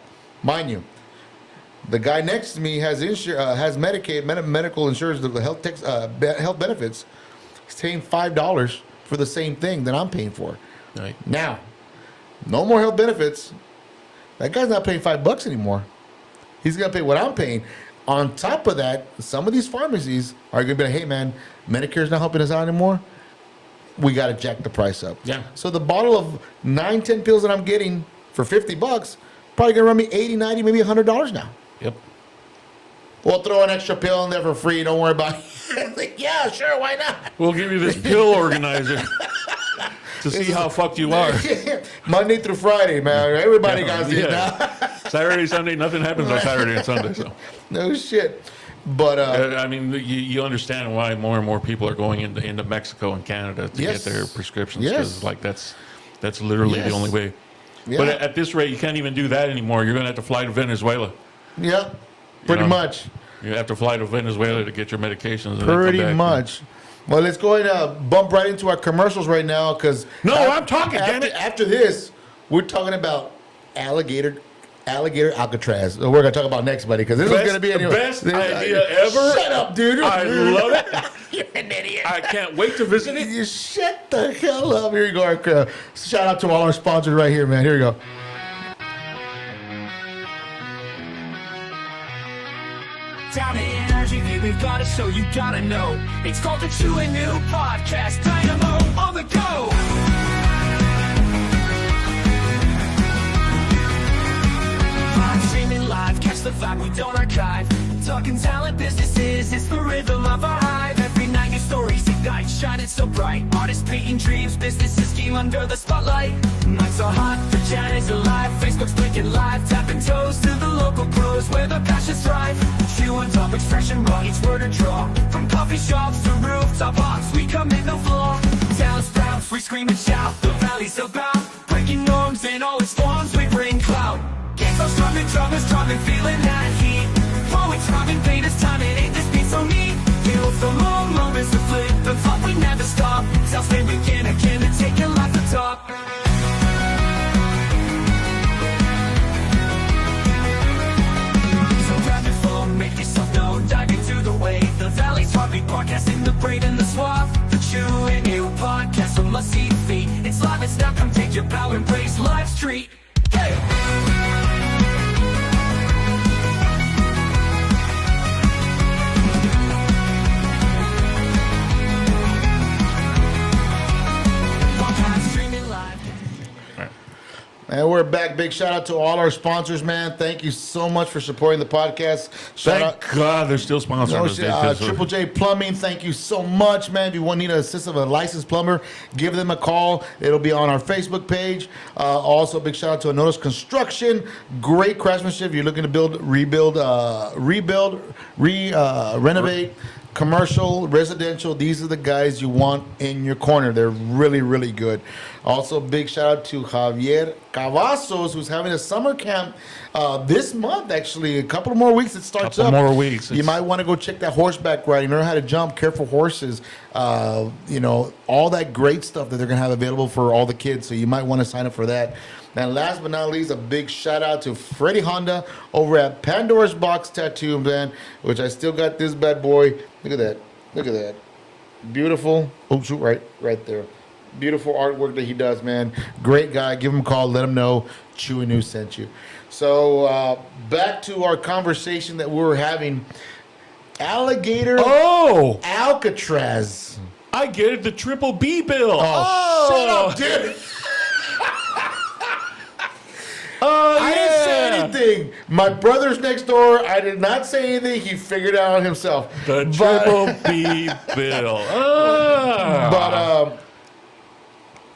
B: Mind you, the guy next to me has Medicaid, medical insurance, the health benefits. He's paying $5 for the same thing that I'm paying for.
C: Right.
B: Now, no more health benefits. That guy's not paying $5 anymore. He's going to pay what I'm paying. On top of that, some of these pharmacies are going to be like, hey, man, Medicare's not helping us out anymore. We got to jack the price up.
C: Yeah.
B: So the bottle of 9, 10 pills that I'm getting for $50, probably going to run me $80, $90, maybe $100 now.
C: Yep.
B: We'll throw an extra pill in there for free. Don't worry about it. Like, yeah, sure, why not?
C: We'll give you this pill organizer to see how fucked you are.
B: Monday through Friday, man. Everybody got these now.
C: Saturday, Sunday, nothing happens on Saturday and Sunday. So.
B: No shit. But
C: I mean, you understand why more and more people are going into Mexico and Canada to get their prescriptions because like that's literally the only way. Yeah. But at this rate, you can't even do that anymore. You're going to have to fly to Venezuela.
B: Yeah, pretty much.
C: You have to fly to Venezuela to get your medications. And
B: pretty much. Well, let's go ahead and bump right into our commercials right now because
C: I'm talking. Damn it!
B: After this, we're talking about alligator Alcatraz. We're going to talk about next, buddy, because this is going to be
C: the best idea ever.
B: Shut up, dude.
C: I love it.
B: You're an idiot.
C: I can't wait to visit it.
B: You shut the hell up. Here you go. Shout out to all our sponsors right here, man. Here you go.
A: Down in energy, we've got it, so you gotta know. It's called the Chewing New Podcast, Dynamo on the go. Streaming live, catch the vibe, we don't archive. Talking talent, businesses, it's the rhythm of our hive. Every night new stories ignite, shining so bright. Artists painting dreams, businesses scheme under the spotlight. Nights are hot, the chat is alive. Facebook's blinking live, tapping toes to the local pros where the passions thrive. Chewing top expression, raw, each word a draw. From coffee shops to rooftop box, we come in the floor. Town sprouts, we scream and shout, the valley's about. Breaking norms in all its forms, we bring clout. Get so strong and feeling that heat. Poets rhyming, painters timing, ain't this beat so neat? Feel the low moments to flip, the thought we never stop. Tell stay begin again to take your life to top. So grab your phone, make yourself known, dive into the wave. The valley's heartbeat, broadcasting the braid and the suave. The Chewing New Podcast, a must-see feat. It's live, it's now, come take your power, embrace life's treat. Hey!
B: And we're back. Big shout out to all our sponsors, man. Thank you so much for supporting the podcast. Shout
C: Thank
B: out.
C: God they're still sponsoring us. Dave,
B: Triple J Plumbing, thank you so much, man. If you need an assistant of a licensed plumber, give them a call. It'll be on our Facebook page. Also, big shout out to Anotis Construction. Great craftsmanship. If you're looking to renovate. Commercial, residential, these are the guys you want in your corner. They're really, really good. Also, big shout out to Javier Cavazos, who's having a summer camp this month, actually. A couple more weeks, it starts up.
C: More weeks.
B: You might want to go check that horseback riding, learn how to jump, care for horses, all that great stuff that they're going to have available for all the kids. So you might want to sign up for that. And last but not least, a big shout out to Freddie Honda over at Pandora's Box Tattoo, man, which I still got this bad boy. Look at that. Look at that. Beautiful. Oh, shoot, right there. Beautiful artwork that he does, man. Great guy. Give him a call. Let him know Chewy News sent you. So back to our conversation that we were having. Alligator Alcatraz.
C: I get it. The Triple B bill.
B: Shut up, dude. I didn't say anything. My brother's next door. I did not say anything. He figured it out himself.
C: The Triple B bill.
B: But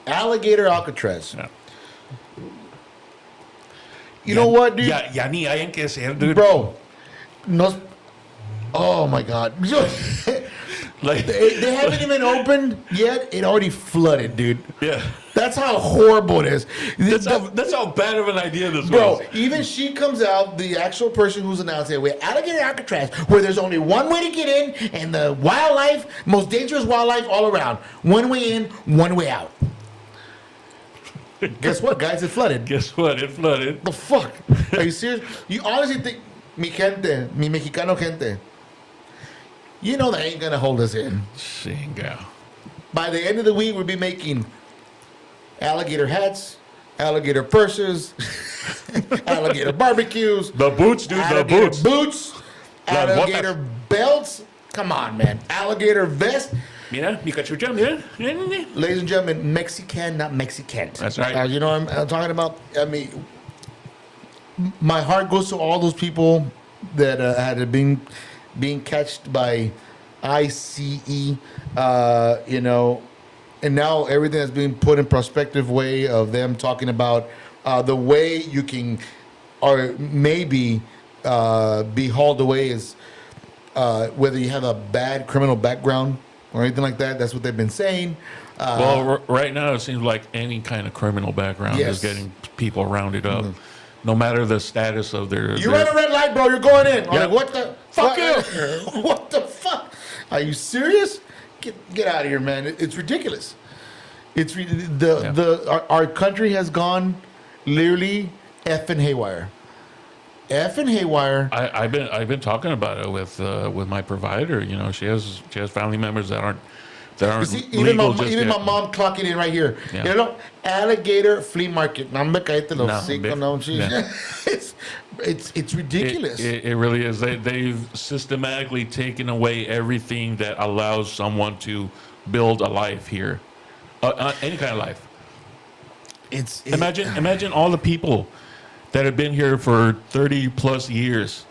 B: Alligator Alcatraz.
C: Yeah.
B: You know what, dude?
C: Ya ni hay en que ser, dude.
B: Bro. No. Oh, my God.
C: Like,
B: They haven't even opened yet. It already flooded, dude.
C: yeah.
B: That's how horrible it is.
C: That's how bad of an idea this
B: Bro,
C: was.
B: even she comes out, the actual person who's announcing it, with Alligator Alcatraz, where there's only one way to get in, and the wildlife, most dangerous wildlife all around. One way in, one way out. Guess what, guys? It flooded.
C: Guess what? It flooded.
B: The fuck? Are you serious? You honestly think, mi gente, mi mexicano gente, you know they ain't gonna hold us in.
C: Chinga.
B: By the end of the week, we'll be making alligator hats, alligator purses, alligator barbecues.
C: The boots, dude. The
B: Alligator
C: boots.
B: alligator belts. Come on, man. Alligator vest.
C: Mira, mi cachucha, mira.
B: Ladies and gentlemen, Mexican, not Mexican.
C: That's right.
B: You know what I'm talking about? I mean, my heart goes to all those people that had been being catched by ICE, and now everything has been put in perspective way of them talking about the way you can, or maybe be hauled away is whether you have a bad criminal background or anything like that. That's what they've been saying.
C: Well, right now it seems like any kind of criminal background
B: Yes.
C: is getting people rounded up, no matter the status of their.
B: You ran a red light, bro. You're going in. I'm
C: Yeah.
B: like, what the
C: Fuck
B: you? What the fuck? Are you serious? Get out of here, man. It's ridiculous. It's our country has gone literally effing haywire. Effing haywire.
C: I've been talking about it with my provider. You know, she has family members that aren't
B: You see,
C: legal.
B: even my mom clocking in right here.
C: Yeah.
B: You know, alligator flea market. No,
C: No, yeah.
B: It's ridiculous.
C: It really is. They've systematically taken away everything that allows someone to build a life here, any kind of life. Imagine all the people that have been here for 30 plus years,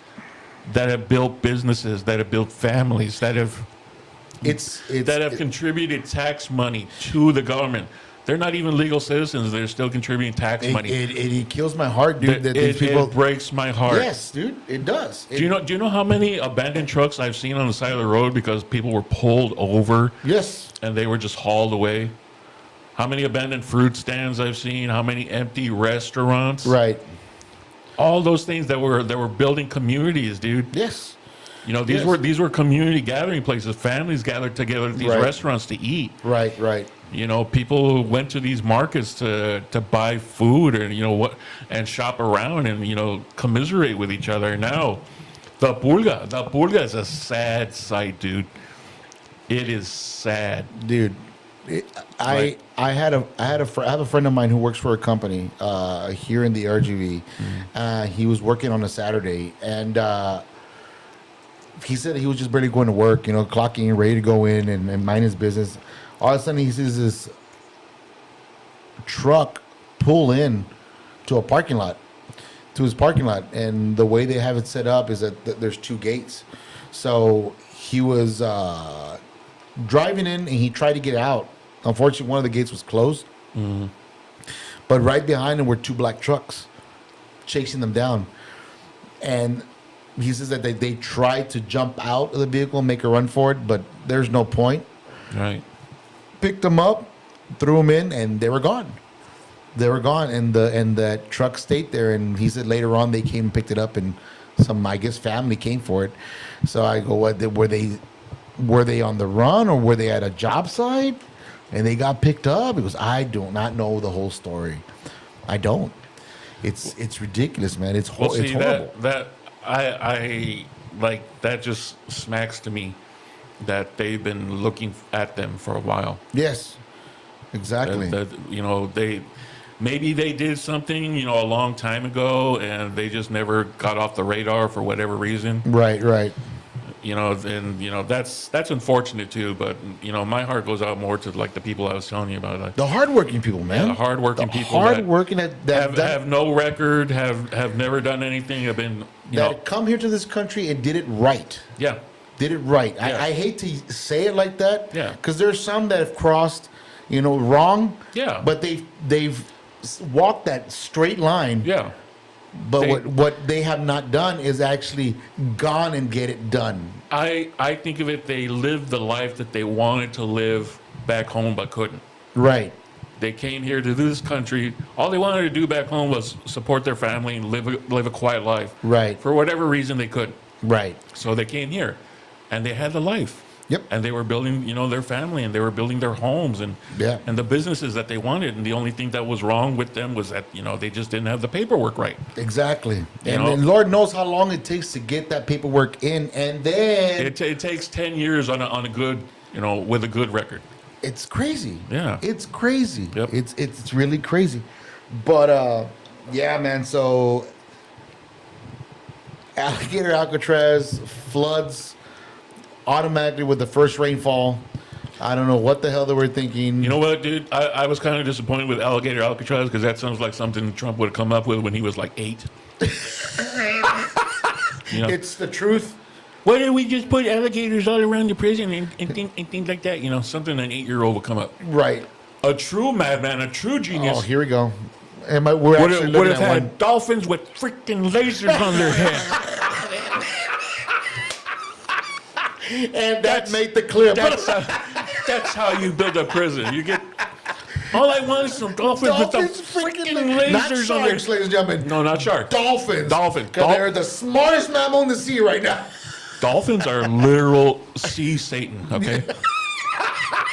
C: that have built businesses, that have built families, that have contributed tax money to the government. They're not even legal citizens. They're still contributing tax money.
B: It kills my heart, dude. That these people.
C: It breaks my heart.
B: Yes, dude. It does.
C: Do you know how many abandoned trucks I've seen on the side of the road because people were pulled over?
B: Yes.
C: And they were just hauled away? How many abandoned fruit stands I've seen? How many empty restaurants?
B: Right.
C: All those things that were building communities, dude.
B: Yes.
C: You know, these were community gathering places. Families gathered together at these restaurants to eat.
B: Right.
C: You know, people went to these markets to buy food and shop around and commiserate with each other. Now, the pulga is a sad sight, dude. It is sad,
B: dude. I have a friend of mine who works for a company here in the RGV. He was working on a Saturday, and he said he was just barely going to work, clocking in, ready to go in and mind his business. All of a sudden, he sees this truck pull in to a parking lot, to his parking lot. And the way they have it set up is that there's two gates. So he was driving in and he tried to get out. Unfortunately, one of the gates was closed. But right behind him were two black trucks chasing them down. And he says that they tried to jump out of the vehicle and make a run for it, but there's no point.
C: Right.
B: Picked them up, threw them in, and they were gone. They were gone, and that truck stayed there. And he said later on they came and picked it up, and some, I guess, family came for it. So I go, what? Were they on the run, or were they at a job site and they got picked up? He goes, I do not know the whole story. I don't. It's ridiculous, man. It's
C: Well,
B: it's
C: see,
B: horrible.
C: I like that just smacks to me that they've been looking at them for a while.
B: Yes, exactly.
C: Maybe they did something, a long time ago, and they just never got off the radar for whatever reason.
B: Right.
C: That's unfortunate too. But my heart goes out more to like the people I was telling you about. Like,
B: The hardworking people, man.
C: the hardworking people
B: Hardworking that
C: have no record, have never done anything, have been
B: come here to this country and did it right.
C: yeah.
B: Did it right.
C: Yeah.
B: I hate to say it like that.
C: Yeah.
B: Because there's some that have crossed, wrong.
C: Yeah.
B: But they've walked that straight line.
C: Yeah.
B: But what they have not done is actually gone and get it done.
C: I think of it, they lived the life that they wanted to live back home but couldn't.
B: Right.
C: They came here to this country. All they wanted to do back home was support their family and live a quiet life.
B: Right.
C: For whatever reason, they couldn't.
B: Right.
C: So they came here, and they had the life.
B: Yep.
C: And they were building, their family, and they were building their homes and
B: Yeah.
C: and the businesses that they wanted. And the only thing that was wrong with them was that they just didn't have the paperwork right.
B: Exactly.
C: You
B: And
C: know?
B: then Lord knows how long it takes to get that paperwork in, and then
C: It takes 10 years on a good, with a good record.
B: it's crazy.
C: Yeah.
B: It's crazy.
C: Yep.
B: It's really crazy. But yeah, man, so Alligator Alcatraz floods automatically with the first rainfall. I don't know what the hell they were thinking.
C: You know what, dude? I was kind of disappointed with Alligator Alcatraz because that sounds like something Trump would have come up with when he was like 8.
B: It's the truth.
C: Why don't we just put alligators all around the prison and things like that? Something an 8-year-old would come up.
B: Right.
C: A true madman, a true genius
B: Oh, here we go. We're actually
C: would
B: looking
C: have
B: at
C: had
B: one.
C: dolphins with freaking lasers on their head.
B: And that made the clip.
C: That's how you build a prison. You get. All I want is some dolphins with some freaking lasers
B: Not
C: on their.
B: sharks, ladies and gentlemen.
C: No, not sharks.
B: Dolphins.
C: Dolphins.
B: Because they're the smartest mammal in the sea right now.
C: Dolphins are literal sea Satan. Okay.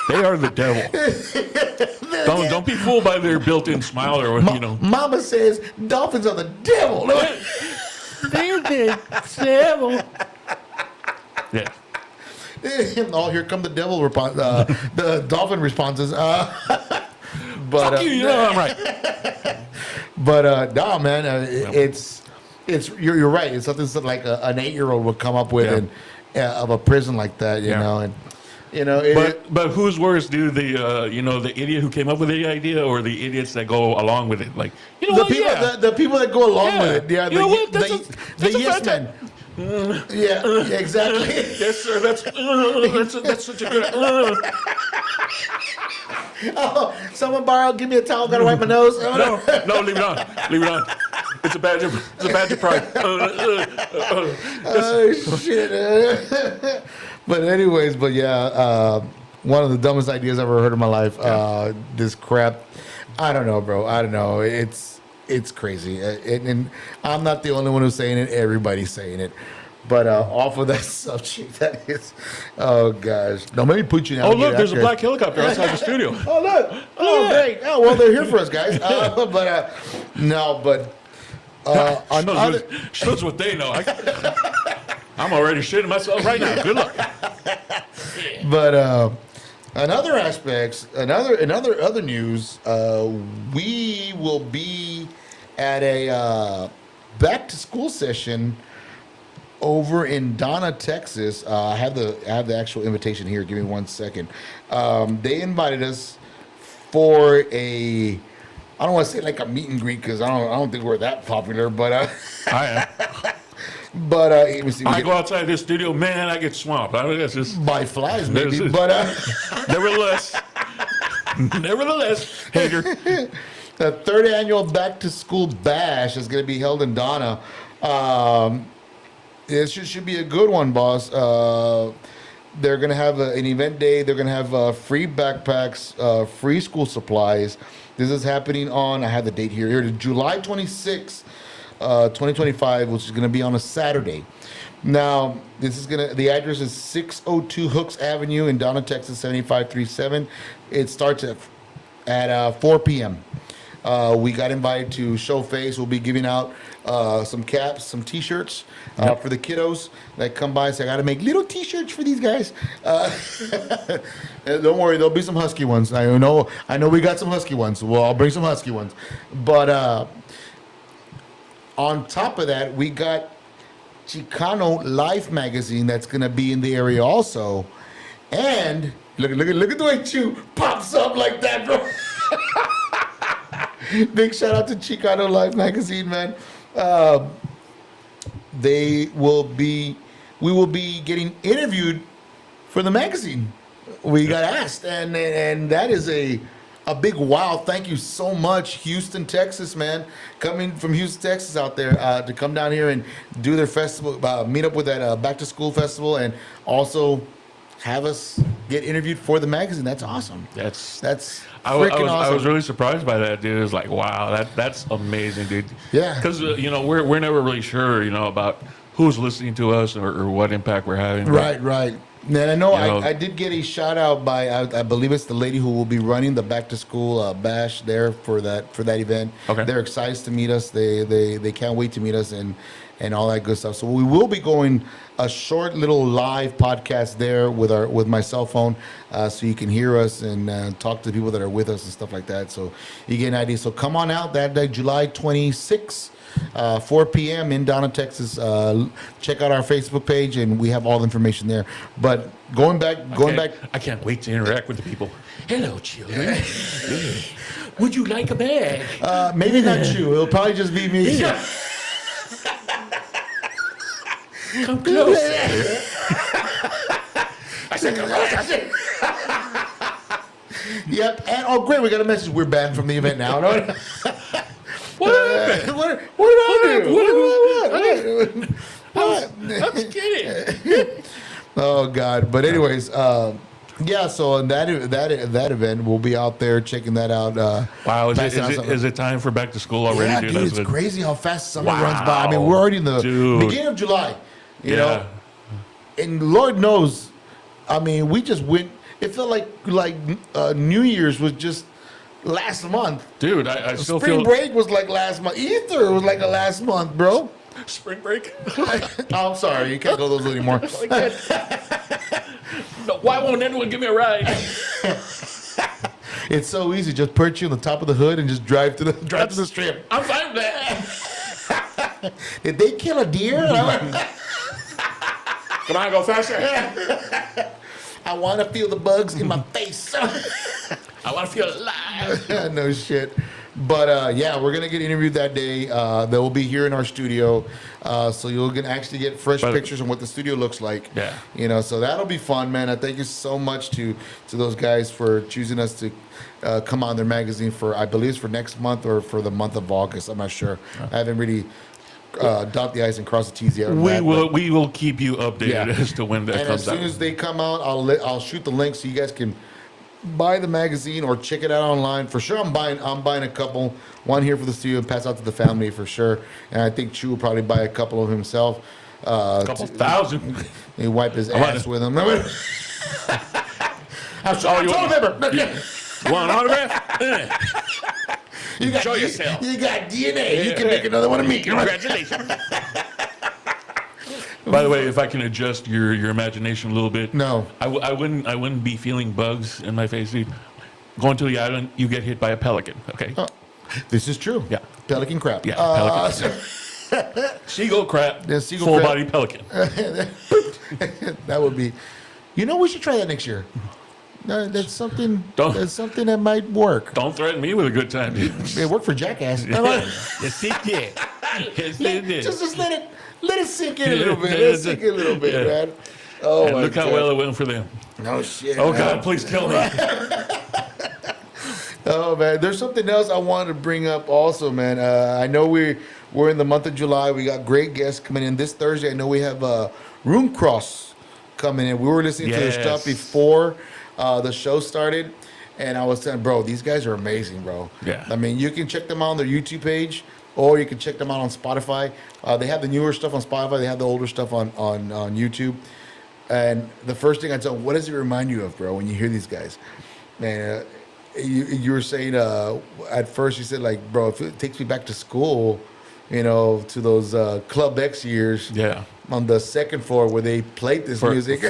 C: They are the devil. Don't be fooled by their built-in smile or
B: Mama says dolphins are the devil.
C: They're the devil. Yeah.
B: Oh, here come the devil response. The dolphin responses. But
C: Fuck you, I'm right.
B: But no, man, it's you're right. It's something like an 8-year-old would come up with, of a prison like that, you know, and
C: But who's worse, dude? The idiot who came up with the idea, or the idiots that go along with it? Like,
B: the people that go along with it. Yeah,
C: You know what? That's
B: the
C: a
B: yes
C: fact.
B: men. Yeah, exactly.
C: Yes, sir. That's such a good.
B: Oh, someone give me a towel. Gotta wipe my nose.
C: No, leave it on. Leave it on. It's a badge of pride.
B: Oh shit. But anyways, one of the dumbest ideas I've ever heard in my life. This crap. I don't know, bro. I don't know. It's crazy, and I'm not the only one who's saying it. Everybody's saying it. But off of that subject, that is, oh gosh. No, maybe put you down.
C: Oh, look, there's a black helicopter outside the studio.
B: Oh, look. Oh, great. Oh, well, they're here for us, guys.
C: Shows what they know. I'm already shitting myself right now. Good luck.
B: But another aspects, other news, we will be at a back to school session over in Donna, Texas. I have the actual invitation here. Give me 1 second. They invited us for a I don't want to say like a meet and greet because I don't think we're that popular, but
C: I am.
B: but let me see.
C: I go outside this studio, man, I get swamped. I mean, that's just
B: by flies maybe,
C: This is-
B: but
C: nevertheless, hater.
B: the third annual Back to School Bash is going to be held in Donna. It should be a good one, boss. They're going to have an event day. They're going to have free backpacks, free school supplies. This is happening on, I have the date here. Here it is, July 26th, 2025, which is going to be on a Saturday. Now, the address is 602 Hooks Avenue in Donna, Texas, 7537. It starts at 4 p.m. We got invited to show face. We'll be giving out some caps, some T-shirts for the kiddos that come by. So I got to make little T-shirts for these guys. Don't worry, there'll be some husky ones. I know we got some husky ones. Well, I'll bring some husky ones. But on top of that, we got Chicano Life magazine that's going to be in the area also. And look at the way Chew pops up like that, bro. Big shout out to Chicano Life magazine, man. We will be getting interviewed for the magazine. We got asked, and that is a big wow. Thank you so much, Houston, Texas, man. Coming from Houston, Texas out there to come down here and do their festival, meet up with that Back to School festival, and also have us get interviewed for the magazine. That's awesome. That's freaking awesome.
C: I was really surprised by that, dude. It was like, wow, that's amazing, dude.
B: Yeah.
C: Because we're never really sure, about who's listening to us or what impact we're having.
B: Right. And I know I did get a shout out by I believe it's the lady who will be running the Back to School bash there for that with
C: Okay.
B: They're excited to meet us. They can't wait to meet us and all that good stuff. So we will be going a short little live podcast there with my cell phone, so you can hear us and talk to the people that are with us and stuff like that. So you get an idea. So come on out that day, July 26th. 4 p.m. in Donna, Texas. Check out our Facebook page, and we have all the information there. But going back,
C: I can't wait to interact with the people. Hello, children. Would you like a bag?
B: maybe not you. It'll probably just be me.
C: Come close.
B: I said, come close. Yep. And great, we got a message. We're banned from the event now. What happened? What did I do?
C: I'm just kidding.
B: Oh God! But anyways, yeah. So that event, we'll be out there checking that out.
C: Wow, is it time for back to school already?
B: Yeah, dude, it's crazy how fast summer runs by. I mean, we're already in the beginning of July. You know, and Lord knows, I mean, we just went. It felt like New Year's was just last month.
C: Dude, I still feel...
B: Spring break was like last month. Easter was like a last month, bro.
C: Spring break?
B: I'm sorry. You can't go those anymore.
C: No, why won't anyone give me a ride?
B: It's so easy. Just perch you on the top of the hood and just drive to the strip.
C: I'm fine with that.
B: Did they kill a deer?
C: Can I go faster?
B: I want to feel the bugs in my face.
C: I want to feel alive.
B: No shit. But yeah, we're gonna get interviewed that day. They will be here in our studio, so you'll actually get fresh pictures on what the studio looks like.
C: Yeah.
B: So that'll be fun, man. I thank you so much to those guys for choosing us to come on their magazine for, I believe it's for next month or for the month of August. I'm not sure. I haven't really dot the i's and cross the t's yet.
C: We will keep you updated as to when that comes out.
B: And as soon as they come out, I'll shoot the link so you guys can buy the magazine or check it out online. For sure, I'm buying a couple. One here for the studio and pass out to the family for sure. And I think Chew will probably buy a couple of himself.
C: A couple thousand.
B: He wipe his ass with them. Remember?
C: You want an autograph? Show yourself.
B: You got DNA. You can make another one of me.
C: Congratulations. By the way, if I can adjust your imagination a little bit,
B: no,
C: I wouldn't be feeling bugs in my face. Dude. Going to the island, you get hit by a pelican. Okay,
B: this is true.
C: Yeah,
B: pelican crap.
C: Yeah, pelican. Seagull crap.
B: Yeah, seagull
C: full
B: crap.
C: body pelican.
B: That would be. We should try that next year. That's something.
C: Don't-
B: That's something that might work.
C: Don't threaten me with a good time, dude.
B: It worked for Jackass.
C: Yes, it did. Yes, it did.
B: Just let it sink in a little bit. Let it sink in a little bit,
C: Yeah.
B: man. Oh
C: And
B: my
C: look how
B: God.
C: well it went for them.
B: No shit.
C: Oh
B: man.
C: God, please kill me.
B: Oh man, there's something else I wanted to bring up also, man. I know we're in the month of July. We got great guests coming in this Thursday. I know we have Room Cross coming in. We were listening to their
C: Yes.
B: stuff before the show started, and I was saying, bro, these guys are amazing, bro.
C: Yeah.
B: I mean, you can check them out on their YouTube page, or you can check them out on Spotify. They have the newer stuff on Spotify. They have the older stuff on YouTube. And the first thing I tell them, what does it remind you of, bro, when you hear these guys? Man, you were saying at first, you said, like, bro, if it takes me back to school, to those Club X years
C: Yeah.
B: on the second floor where they played this music.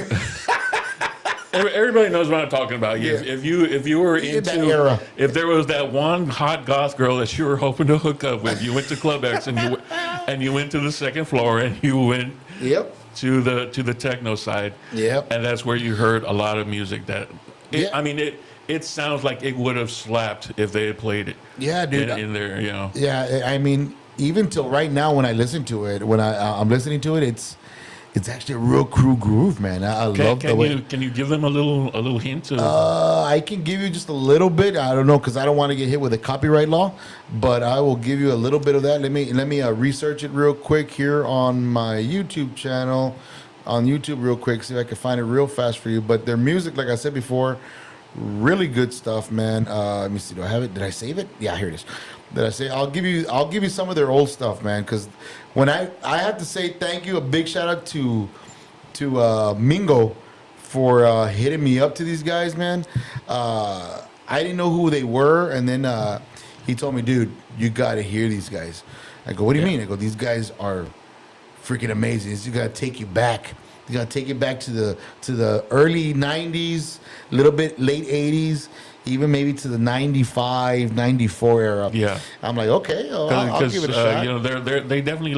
C: Everybody knows what I'm talking about.
B: Yeah.
C: If you were
B: In that
C: into
B: era.
C: if there was that one hot goth girl that you were hoping to hook up with, you went to Club X and you went to the second floor and you went
B: Yep.
C: to the techno side.
B: Yep.
C: And that's where you heard a lot of music that
B: Yeah.
C: I mean it sounds like it would have slapped if they had played it.
B: Yeah, dude.
C: In there,
B: Yeah, I mean, even till right now when I listen to it, when I'm listening to it, it's actually a real cool groove, man. I love the way.
C: Can you give them a little hint of
B: I can give you just a little bit. I don't know because I don't want to get hit with a copyright law, but I will give you a little bit of that. Let me research it real quick here on my YouTube channel, on YouTube real quick. See if I can find it real fast for you. But their music, like I said before, really good stuff, man. Let me see. Do I have it? Did I save it? Yeah, here it is. Did I say? I'll give you some of their old stuff, man. Because when I have to say thank you, a big shout out to Mingo for hitting me up to these guys, man. I didn't know who they were, and then he told me, dude, you got to hear these guys. I go, what do you mean? I go, these guys are freaking amazing. It's got to take you back. You got to take it back to the early 90s, a little bit late 80s, even maybe to the 95, 94 era.
C: Yeah.
B: I'm like, okay, I'll give it a shot.
C: They definitely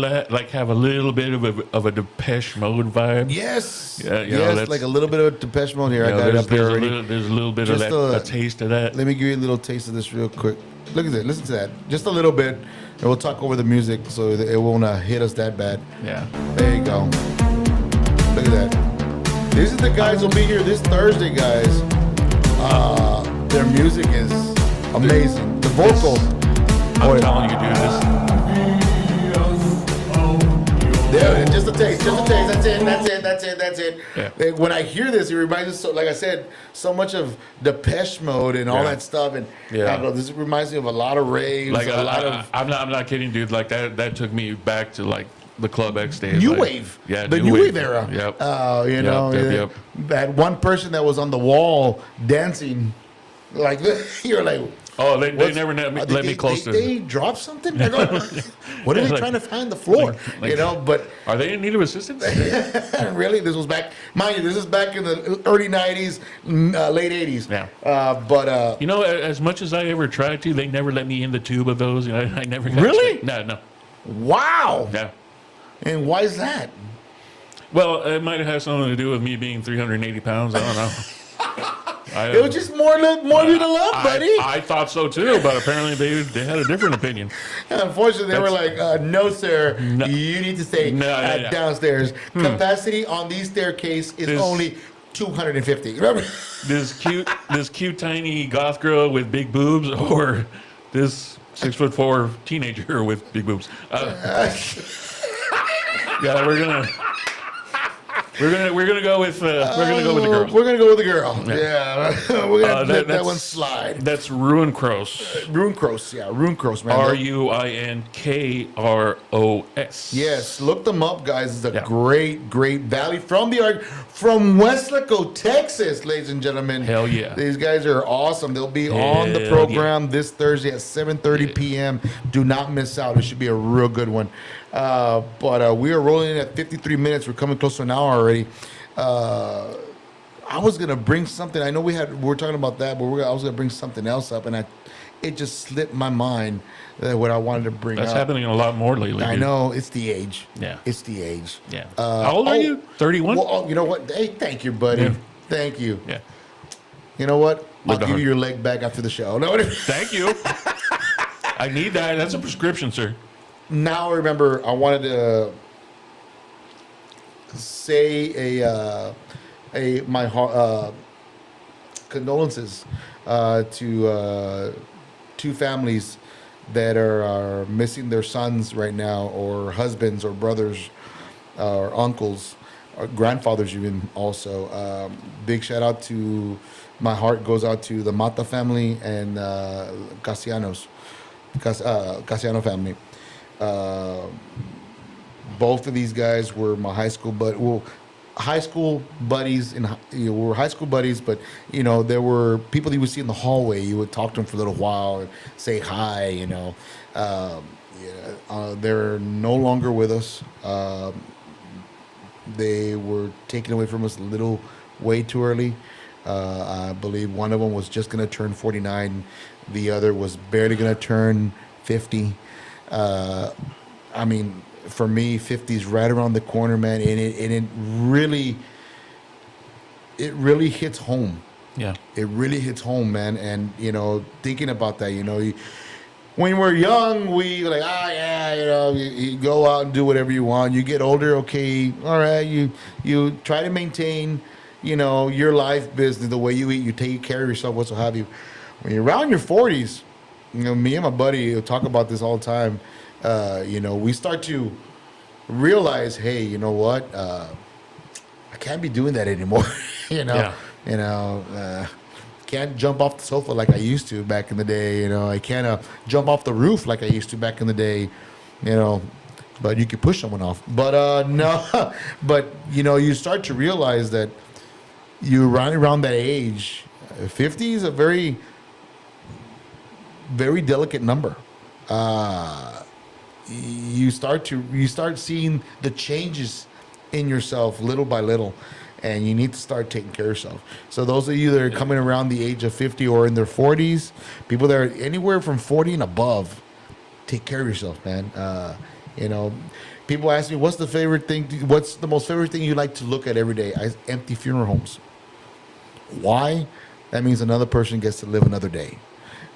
C: have a little bit of a Depeche Mode vibe.
B: Yes.
C: Yeah,
B: yes, like a little bit of Depeche Mode here. I got it up here already.
C: There's a little bit
B: Just
C: of that, a taste of that.
B: Let me give you a little taste of this real quick. Look at that. Listen to that. Just a little bit. And we'll talk over the music so that it won't hit us that bad.
C: Yeah.
B: There you go. Look at that. These are the guys who'll be here this Thursday, guys. Their music is amazing. The vocals.
C: I'm telling you, dude,
B: There, just a taste. That's it.
C: Yeah.
B: When I hear this, it reminds me, so, like I said, so much of Depeche Mode and all
C: Yeah.
B: that stuff. And
C: Yeah.
B: I go, this reminds me of a lot of raves,
C: like
B: a lot of
C: I'm not kidding, dude. Like that took me back to like the Club X days.
B: New
C: like,
B: wave.
C: Yeah,
B: the new wave era.
C: Yep.
B: Yep. That one person that was on the wall dancing, like you're like,
C: Oh, they
B: what's-
C: never let
B: did
C: me close to.
B: They dropped something. I go, what are they
C: Like-
B: trying to find the floor?
C: like-
B: But
C: Are they in need of assistance?
B: really, this was back. Mind you, this is back in the early '90s, late '80s.
C: Yeah.
B: But
C: As much as I ever tried to, they never let me in the tube of those. I never got
B: Really?
C: No.
B: wow.
C: Yeah.
B: And why is that?
C: Well, it might have had something to do with me being 380 pounds. I don't know.
B: It was just more than love, buddy.
C: I thought so too, but apparently they had a different opinion.
B: Unfortunately, they were like, no, sir,
C: No.
B: you need to stay
C: No.
B: downstairs. Capacity on these staircase is
C: This-
B: only 250. Remember?
C: This cute tiny goth girl with big boobs, or this 6'4" teenager with big boobs. Yeah, we're gonna go with the girl.
B: We're gonna go with the girl. Yeah, we're gonna let that
C: that's-
B: one slide.
C: That's Ruin Cross.
B: Runecross, yeah, Runecross, man.
C: Ruinkros.
B: Yes, look them up, guys. It's a
C: Yeah.
B: great valley from Weslaco, Texas, ladies and gentlemen.
C: Hell yeah.
B: These guys are awesome. They'll be on the
C: Hell
B: program this Thursday at 7:30 p.m. Do not miss out. It should be a real good one. But we are rolling in at 53 minutes. We're coming close to an hour already. I was gonna bring something. I know we were talking about that, but I was gonna bring something else up, and it just slipped my mind what I wanted to bring
C: That's
B: up.
C: happening a lot more lately.
B: I
C: dude.
B: know it's the age.
C: Yeah.
B: It's the age.
C: Yeah. How old are you? 31?
B: Well, you know what? Hey, thank you, buddy.
C: Yeah.
B: Thank you.
C: Yeah.
B: You know what? I'll
C: Live to
B: give you
C: 100.
B: your leg back after the show. No,
C: Thank you. I need that. That's a prescription, sir.
B: now I remember I wanted to say my condolences to two families that are missing their sons right now, or husbands, or brothers, or uncles, or grandfathers even also. Big shout out to, my heart goes out to the Mata family and Casiano family. Both of these guys were my high school high school buddies, and we were high school buddies. But there were people that you would see in the hallway. You would talk to them for a little while and say hi. They're no longer with us. They were taken away from us way too early. I believe one of them was just going to turn 49. The other was barely going to turn 50. I mean, for me, 50 is right around the corner, man, and it really hits home.
C: Yeah.
B: It really hits home, man. And thinking about that, when we're young, we like, you go out and do whatever you want. You get older, okay, all right, you try to maintain, your life business, the way you eat, you take care of yourself, what so have you. When you're around your 40s, me and my buddy talk about this all the time. We start to realize, hey, you know what? I can't be doing that anymore. Can't jump off the sofa like I used to back in the day. I can't jump off the roof like I used to back in the day. But you could push someone off. But no, but you start to realize that you're right around that age. 50 is a very, very delicate number. You start seeing the changes in yourself little by little, and you need to start taking care of yourself. So those of you that are coming around the age of 50 or in their 40s, people that are anywhere from 40 and above, take care of yourself, man. People ask me, what's the most favorite thing you like to look at every day? Empty funeral homes. Why? That means another person gets to live another day.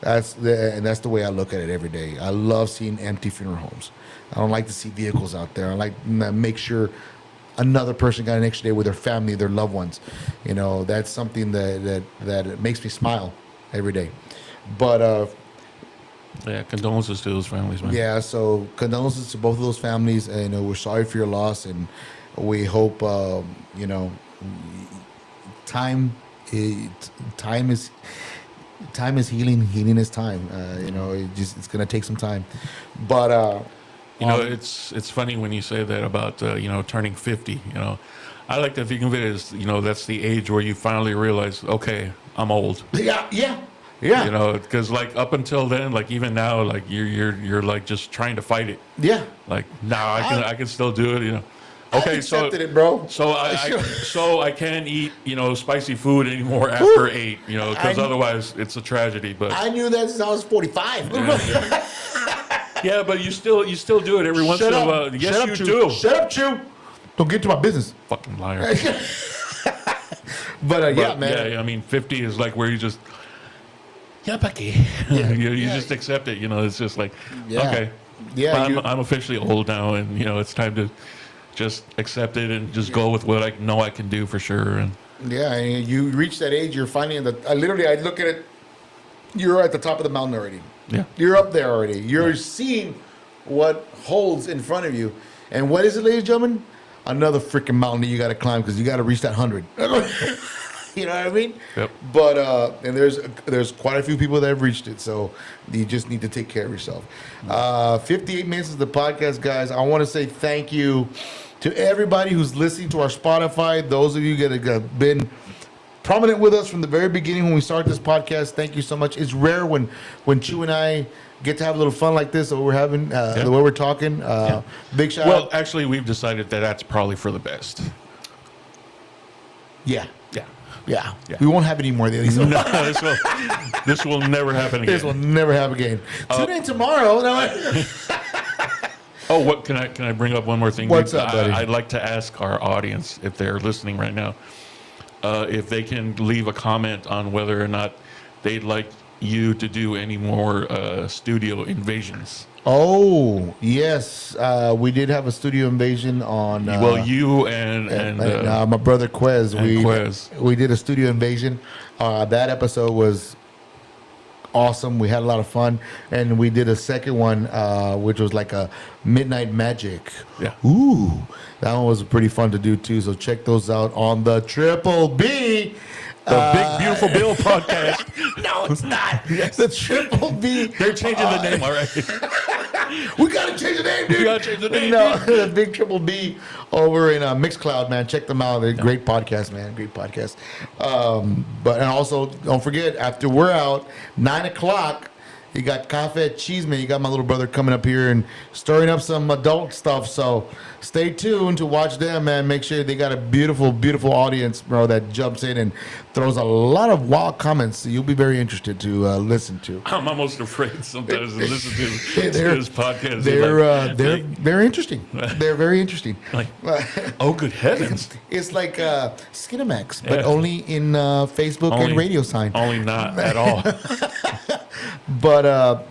B: That's the way I look at it every day. I love seeing empty funeral homes. I don't like to see vehicles out there. I like to make sure another person got an extra day with their family, their loved ones. That's something that makes me smile every day. But
C: condolences to those families, man.
B: yeah, so condolences to both of those families, and we're sorry for your loss, and we hope time is healing. Healing is time. It's gonna take some time, but
C: it's funny when you say that about turning 50. I like to think of it as that's the age where you finally realize, okay, I'm old.
B: Yeah.
C: Because like up until then, like even now, like you're like just trying to fight it.
B: Yeah.
C: Like now I can still do it.
B: Okay, I accepted it, bro.
C: So I can't eat spicy food anymore after 8. Because otherwise it's a tragedy. But
B: I knew that since I was 45.
C: Yeah, but you still do it every once in a while. Yes, you do.
B: Shut up, Chew. Don't get to my business.
C: Fucking liar.
B: But yeah, man.
C: Yeah, I mean, 50 is like where you just, Becky. You just accept it. It's just like, okay.
B: Yeah,
C: I'm officially old now, and it's time to just accept it and just go with what I know I can do for sure. And
B: you reach that age, you're finding that. I look at it. You're at the top of the mountain already.
C: Yeah,
B: you're up there already. You're seeing what holds in front of you, and what is it, ladies and gentlemen? Another freaking mountain that you got to climb, because you got to reach that 100. You know what I mean?
C: Yep.
B: But and there's quite a few people that have reached it, so you just need to take care of yourself. 58 minutes of the podcast, guys. I want to say thank you to everybody who's listening to our Spotify. Those of you that have been prominent with us from the very beginning when we started this podcast, thank you so much. It's rare when Chew and I get to have a little fun like this, that we're having, the way we're talking. Big shout out.
C: Well, actually, we've decided that that's probably for the best.
B: Yeah.
C: Yeah.
B: We won't have any more of these.
C: No, this will never happen again.
B: This will never happen again. Tune in tomorrow.
C: Oh, what can I bring up one more thing?
B: What's up, buddy?
C: I'd like to ask our audience, if they're listening right now, if they can leave a comment on whether or not they'd like you to do any more studio invasions.
B: Oh yes, we did have a studio invasion on.
C: Well, you and
B: my brother Quez.
C: Quez.
B: We did a studio invasion. That episode was awesome. We had a lot of fun, and we did a second one, which was like a midnight magic.
C: Yeah.
B: Ooh, that one was pretty fun to do too. So check those out on the Triple B.
C: The Big Beautiful Bill podcast.
B: No, it's not. The Triple B.
C: They're changing the name, all right.
B: We gotta change the name, dude.
C: We gotta change the name.
B: No, the Big Triple B over in Mixcloud, man. Check them out. They're great podcast, man. Great podcast. And also don't forget, after we're out, 9:00. You got Cafe Cheeseman. You got my little brother coming up here and stirring up some adult stuff. So stay tuned to watch them, man. Make sure they got a beautiful, beautiful audience, bro, that jumps in and throws a lot of wild comments. You'll be very interested to listen to.
C: I'm almost afraid sometimes to listen to this podcast.
B: They're interesting. They're very interesting.
C: Like, oh, good heavens.
B: It's like Skinamax, but only in Facebook and radio sign.
C: Only not at all.
B: But,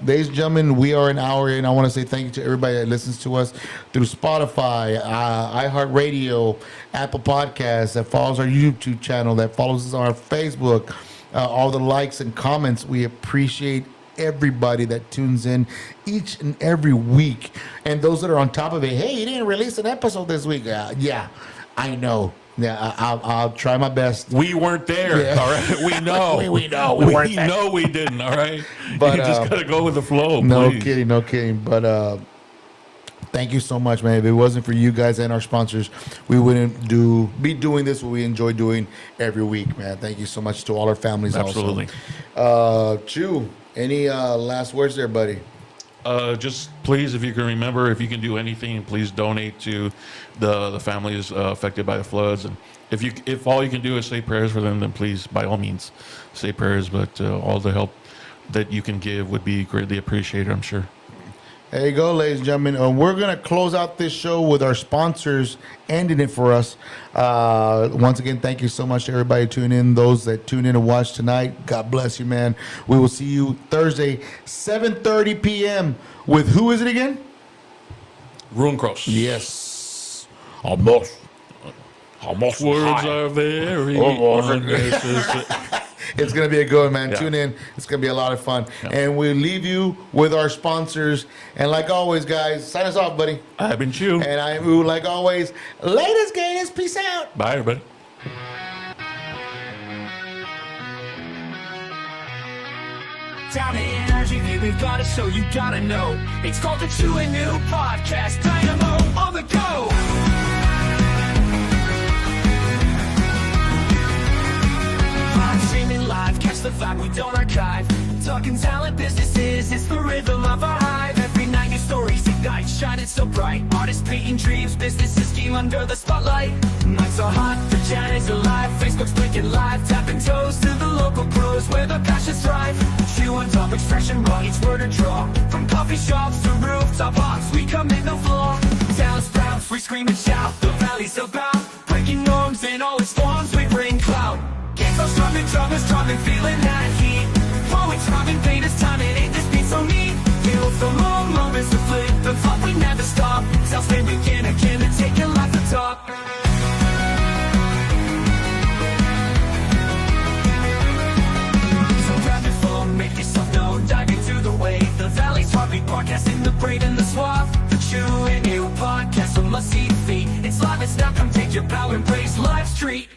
B: ladies and gentlemen, we are an hour in. I want to say thank you to everybody that listens to us through Spotify, iHeartRadio, Apple Podcasts, that follows our YouTube channel, that follows us on our Facebook, all the likes and comments. We appreciate everybody that tunes in each and every week. And those that are on top of it, hey, you didn't release an episode this week. Yeah, I know. Yeah, I'll try my best.
C: We weren't there,
B: Yeah.
C: all right? We know.
B: We know.
C: We
B: weren't there.
C: know we didn't, all right?
B: But,
C: you just got to go with the flow,
B: No
C: please.
B: kidding. But thank you so much, man. If it wasn't for you guys and our sponsors, we wouldn't be doing this what we enjoy doing every week, man. Thank you so much to all our families.
C: Absolutely.
B: Also. Chew, any last words there, buddy?
C: Just please, if you can remember, if you can do anything, please donate to the families affected by the floods. And if all you can do is say prayers for them, then please, by all means, say prayers. But all the help that you can give would be greatly appreciated, I'm sure.
B: There you go, ladies and gentlemen. We're going to close out this show with our sponsors ending it for us. Once again, thank you so much to everybody tuning in. Those that tune in and watch tonight, God bless you, man. We will see you Thursday, 7:30 p.m. with who is it again?
C: Runcross.
B: Yes. Almost
C: Words are very unnecessary.
B: It's going to be a good one, man.
C: Yeah.
B: Tune in. It's going to be a lot of fun.
C: Yeah.
B: And we'll leave you with our sponsors. And like always, guys, sign us off, buddy.
C: I've been Chew.
B: And I'm Ooh, like always. Latest, gators. Peace out.
C: Bye, everybody.
A: Down the energy, we've got a show you gotta know. It's called the Chew and New Podcast, Dynamo on the go. Streaming live, catch the vibe, we don't archive. Talking talent, businesses, it's the rhythm of our hive. Every night new stories ignite, shining so bright. Artists painting dreams, businesses scheme under the spotlight. Mics are hot, the chat is alive. Facebook's blinking live, tapping toes to the local pros where the passions thrive. Chew on topics, fresh and raw, each word a draw. From coffee shops to rooftop box, we come in the floor. Town sprouts, we scream and shout, the valley's about. Breaking norms in all its forms, we bring clout. Get so strong and feeling that heat. Poets robbing painters, time it ain't this beat so neat. Feel the low moments to flip the thought we never stop. Self-made begin again to take your life to top. So grab your phone, make yourself known, dive into the wave. The valley's heartbeat broadcasting the brain and the suave. The Chew and New Podcast, a must-see feat. It's live, it's now, come take your power, embrace life's treat.